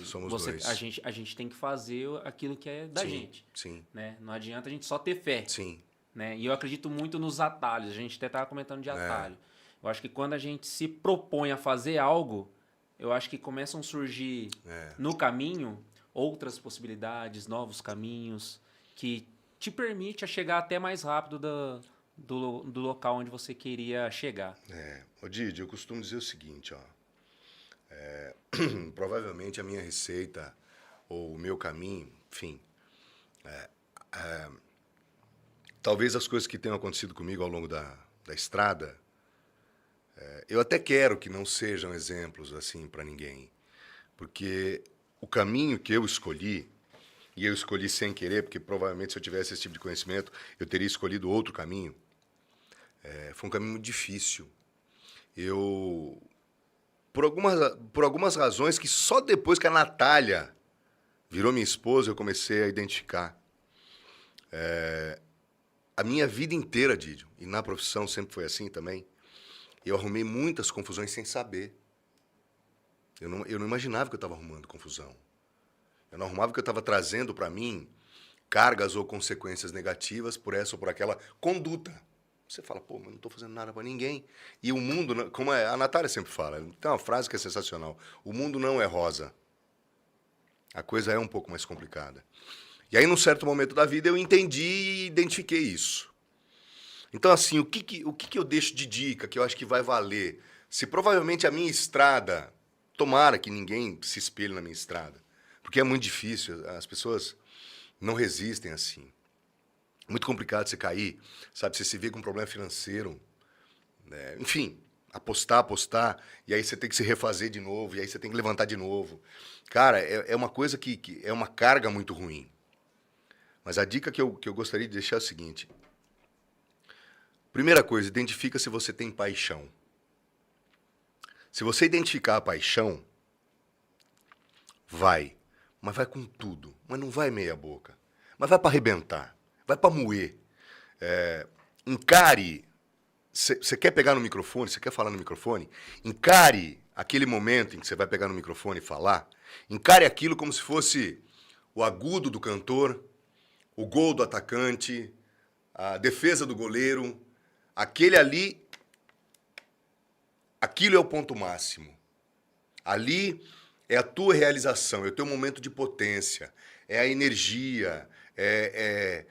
a gente tem que fazer aquilo que é da gente. Sim. Né? Não adianta a gente só ter fé. Sim. Né? E eu acredito muito nos atalhos. A gente até estava comentando de atalho. Eu acho que quando a gente se propõe a fazer algo, eu acho que começam a surgir no caminho outras possibilidades, novos caminhos, que te permite a chegar até mais rápido do local onde você queria chegar. Ô Didi, eu costumo dizer o seguinte, ó. Provavelmente a minha receita ou o meu caminho, enfim, talvez as coisas que tenham acontecido comigo ao longo da estrada, eu até quero que não sejam exemplos assim para ninguém, porque o caminho que eu escolhi, e eu escolhi sem querer, porque provavelmente se eu tivesse esse tipo de conhecimento, eu teria escolhido outro caminho, foi um caminho muito difícil. Por algumas razões que só depois que a Natália virou minha esposa, eu comecei a identificar. A minha vida inteira, Didio, e na profissão sempre foi assim também, eu arrumei muitas confusões sem saber. Eu não imaginava que eu estava arrumando confusão. Eu não arrumava que eu estava trazendo para mim cargas ou consequências negativas por essa ou por aquela conduta. Você fala, pô, mas não estou fazendo nada para ninguém. E o mundo, como a Natália sempre fala, tem uma frase que é sensacional, o mundo não é rosa. A coisa é um pouco mais complicada. E aí, num certo momento da vida, eu entendi e identifiquei isso. Então, assim, o que eu deixo de dica que eu acho que vai valer? Se provavelmente a minha estrada, tomara que ninguém se espelhe na minha estrada, porque é muito difícil, as pessoas não resistem assim. Muito complicado você cair, sabe? Você se vê com um problema financeiro, né? Enfim, apostar, e aí você tem que se refazer de novo, e aí você tem que levantar de novo. Cara, é uma coisa que é uma carga muito ruim. Mas a dica que eu gostaria de deixar é o seguinte. Primeira coisa, identifica se você tem paixão. Se você identificar a paixão, vai. mas vai com tudo. Mas não vai meia boca. Mas vai para arrebentar. Vai para moer. Encare. Você quer pegar no microfone, você quer falar no microfone? Encare aquele momento em que você vai pegar no microfone e falar. Encare aquilo como se fosse o agudo do cantor, o gol do atacante, a defesa do goleiro. Aquele ali, aquilo é o ponto máximo. Ali é a tua realização, é o teu momento de potência, é a energia, é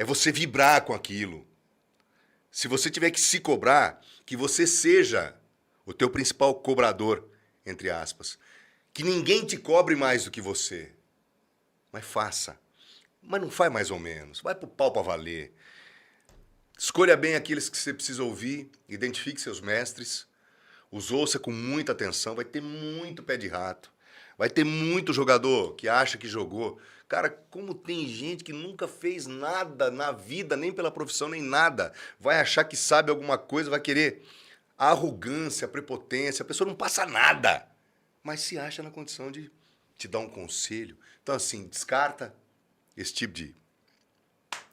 você vibrar com aquilo. Se você tiver que se cobrar, que você seja o teu principal cobrador, entre aspas. Que ninguém te cobre mais do que você. Mas faça. Mas não faz mais ou menos. Vai pro pau pra valer. Escolha bem aqueles que você precisa ouvir, identifique seus mestres, os ouça com muita atenção, vai ter muito pé de rato, vai ter muito jogador que acha que jogou. Cara, como tem gente que nunca fez nada na vida, nem pela profissão, nem nada, vai achar que sabe alguma coisa, vai querer a arrogância, a prepotência, a pessoa não passa nada, mas se acha na condição de te dar um conselho. Então, assim, descarta esse tipo de...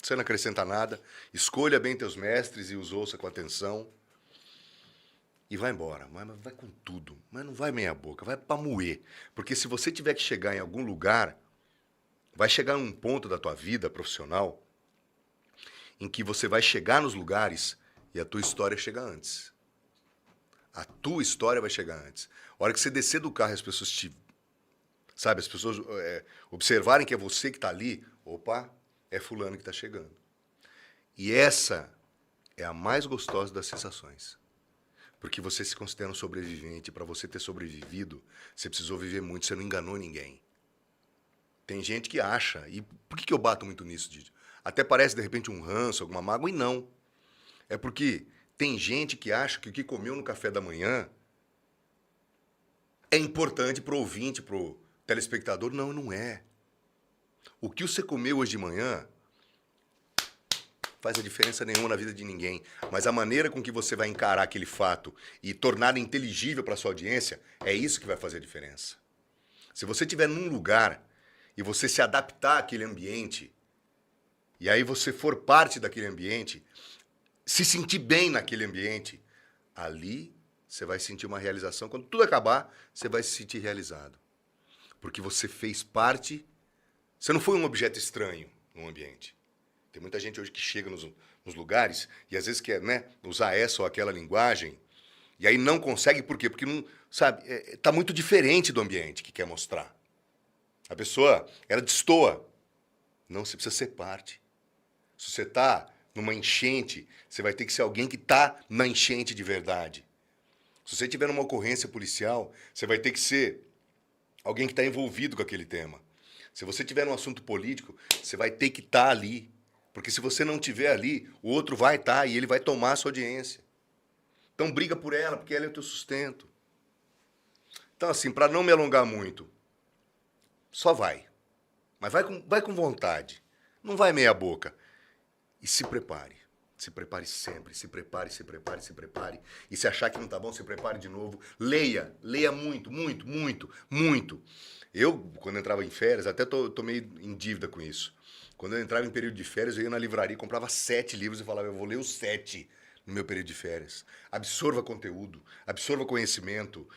Você não acrescenta nada, escolha bem teus mestres e os ouça com atenção e vai embora. Mas vai com tudo, mas não vai meia boca, vai pra moer. Porque se você tiver que chegar em algum lugar, vai chegar num ponto da tua vida profissional em que você vai chegar nos lugares e a tua história chega antes. A tua história vai chegar antes. A hora que você descer do carro e as pessoas te... Sabe, as pessoas observarem que é você que tá ali, opa... É fulano que está chegando. E essa é a mais gostosa das sensações. Porque você se considera um sobrevivente. Para você ter sobrevivido, você precisou viver muito. Você não enganou ninguém. Tem gente que acha. E por que eu bato muito nisso, Didi? Até parece, de repente, um ranço, alguma mágoa. E não. É porque tem gente que acha que o que comeu no café da manhã é importante para o ouvinte, para o telespectador. Não, não é. O que você comeu hoje de manhã faz a diferença nenhuma na vida de ninguém. Mas a maneira com que você vai encarar aquele fato e tornar inteligível para a sua audiência, é isso que vai fazer a diferença. Se você estiver num lugar e você se adaptar àquele ambiente, e aí você for parte daquele ambiente, se sentir bem naquele ambiente, ali você vai sentir uma realização. Quando tudo acabar, você vai se sentir realizado. Porque você fez parte... Você não foi um objeto estranho no ambiente. Tem muita gente hoje que chega nos lugares e às vezes quer, né, usar essa ou aquela linguagem e aí não consegue, por quê? Porque não, sabe, tá muito diferente do ambiente que quer mostrar. A pessoa, ela destoa. Não, você precisa ser parte. Se você tá numa enchente, você vai ter que ser alguém que tá na enchente de verdade. Se você tiver numa ocorrência policial, você vai ter que ser alguém que está envolvido com aquele tema. Se você tiver num assunto político, você vai ter que estar ali. Porque se você não estiver ali, o outro vai estar e ele vai tomar a sua audiência. Então briga por ela, porque ela é o teu sustento. Então, assim, para não me alongar muito, só vai. Mas vai com vontade. Não vai meia boca. E se prepare. Se prepare sempre. Se prepare, se prepare, se prepare. E se achar que não tá bom, se prepare de novo. Leia. Leia muito, muito, muito, muito. Eu, quando entrava em férias, até tô meio em dívida com isso. Quando eu entrava em período de férias, eu ia na livraria, comprava 7 livros e falava, eu vou ler os 7 no meu período de férias. Absorva conteúdo, absorva conhecimento,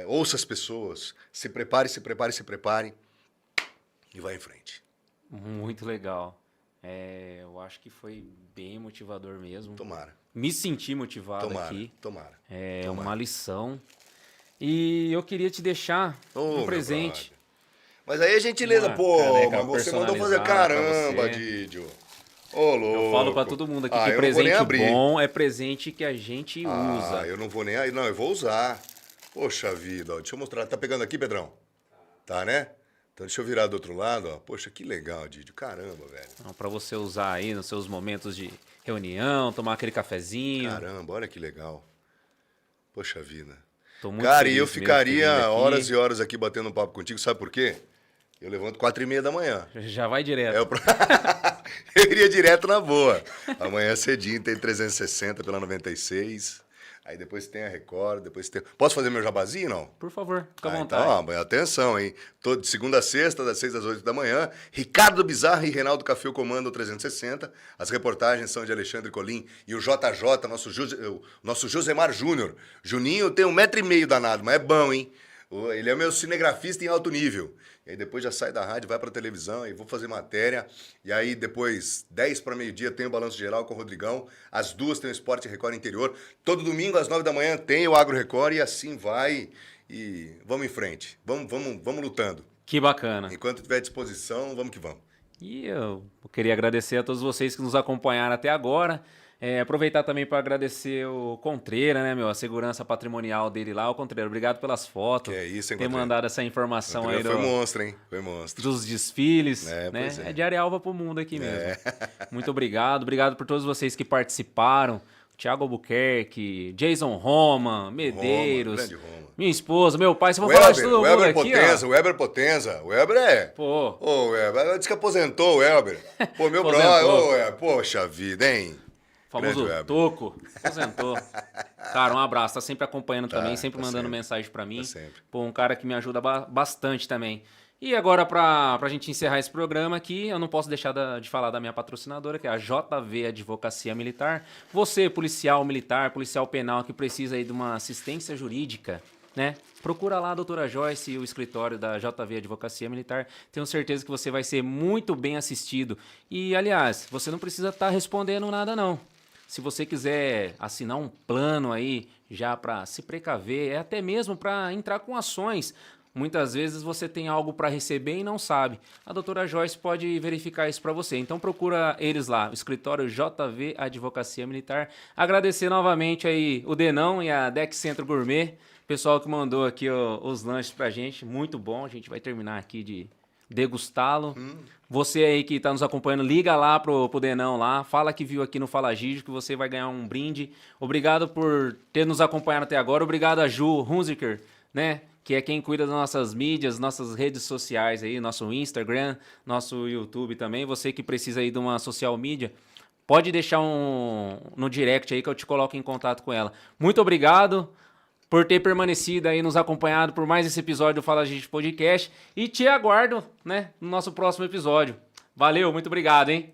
ouça as pessoas, se prepare, se prepare, se prepare e vai em frente. Muito legal. Eu acho que foi bem motivador mesmo. Tomara. Me senti motivado aqui. Tomara. Uma lição. E eu queria te deixar um presente. Mas aí é gentileza, mas você mandou fazer caramba, Didio. Ô, louco. Eu falo pra todo mundo aqui que presente bom é presente que a gente usa. Eu não vou nem aí, não, eu vou usar. Poxa vida, ó, deixa eu mostrar. Tá pegando aqui, Pedrão? Tá, né? Então deixa eu virar do outro lado, ó. Poxa, que legal, Didio. Caramba, velho. Então, pra você usar aí nos seus momentos de reunião, tomar aquele cafezinho. Caramba, olha que legal. Poxa vida. Tô muito Cara, e eu ficaria horas e horas aqui batendo um papo contigo, sabe por quê? Eu levanto 4h30 da manhã. Já vai direto. Eu iria direto na boa. Amanhã cedinho tem 360 pela 96. Aí depois tem a Record, depois tem... Posso fazer meu jabazinho, não? Por favor, fica à vontade. Então, ó, atenção, hein? Todo de segunda a sexta, das 6 às 8 da manhã. Ricardo Bizarro e Reinaldo Café comandam o 360. As reportagens são de Alexandre Colim e o JJ, nosso Josemar Júnior. Juninho tem 1,5 m danado, mas é bom, hein? Ele é meu cinegrafista em alto nível. E aí depois já sai da rádio, vai pra televisão, e vou fazer matéria. E aí depois, 10 para meio-dia, tem o Balanço Geral com o Rodrigão. Às 2 tem o Esporte Record Interior. Todo domingo, às 9 da manhã, tem o Agro Record. E assim vai. E vamos em frente. Vamos lutando. Que bacana. Enquanto tiver disposição, vamos que vamos. E eu queria agradecer a todos vocês que nos acompanharam até agora. Aproveitar também para agradecer o Contreira, né, a segurança patrimonial dele lá. O Contreira, obrigado pelas fotos. Que é isso, hein, ter mandado essa informação aí foi monstro, hein? Foi monstro. Dos desfiles, né? Pois é. É de Arealva pro mundo aqui mesmo. Muito obrigado. Obrigado por todos vocês que participaram. Thiago Albuquerque, Jason Roman, Medeiros, minha esposa, meu pai. Você vai falar de todo mundo aqui, ó. O Weber Potenza. O Weber é... Pô. Ô, Weber, disse que aposentou o Weber. Pô, meu brother. Poxa vida, hein? Famoso Toco, aposentou. Cara, um abraço, tá sempre acompanhando também, sempre mandando mensagem pra mim. Pô, um cara que me ajuda bastante também. E agora, pra gente encerrar esse programa aqui, eu não posso deixar de falar da minha patrocinadora, que é a JV Advocacia Militar. Você, policial militar, policial penal, que precisa aí de uma assistência jurídica, né? Procura lá a doutora Joyce e o escritório da JV Advocacia Militar. Tenho certeza que você vai ser muito bem assistido. E, aliás, você não precisa estar respondendo nada, não. Se você quiser assinar um plano aí, já para se precaver, até mesmo para entrar com ações. Muitas vezes você tem algo para receber e não sabe. A doutora Joyce pode verificar isso para você. Então procura eles lá, o escritório JV Advocacia Militar. Agradecer novamente aí o Denão e a Dex Centro Gourmet. Pessoal que mandou aqui os lanches pra gente, muito bom. A gente vai terminar aqui de degustá-lo. Você aí que está nos acompanhando, liga lá pro Denão lá, fala que viu aqui no Fala Gígio que você vai ganhar um brinde. Obrigado por ter nos acompanhado até agora. Obrigado a Ju Hunziker, né? Que é quem cuida das nossas mídias, nossas redes sociais aí, nosso Instagram, nosso YouTube também. Você que precisa aí de uma social media, pode deixar no direct aí que eu te coloco em contato com ela. Muito obrigado por ter permanecido aí, nos acompanhado por mais esse episódio do Fala Gígio Podcast. E te aguardo, né, no nosso próximo episódio. Valeu, muito obrigado, hein?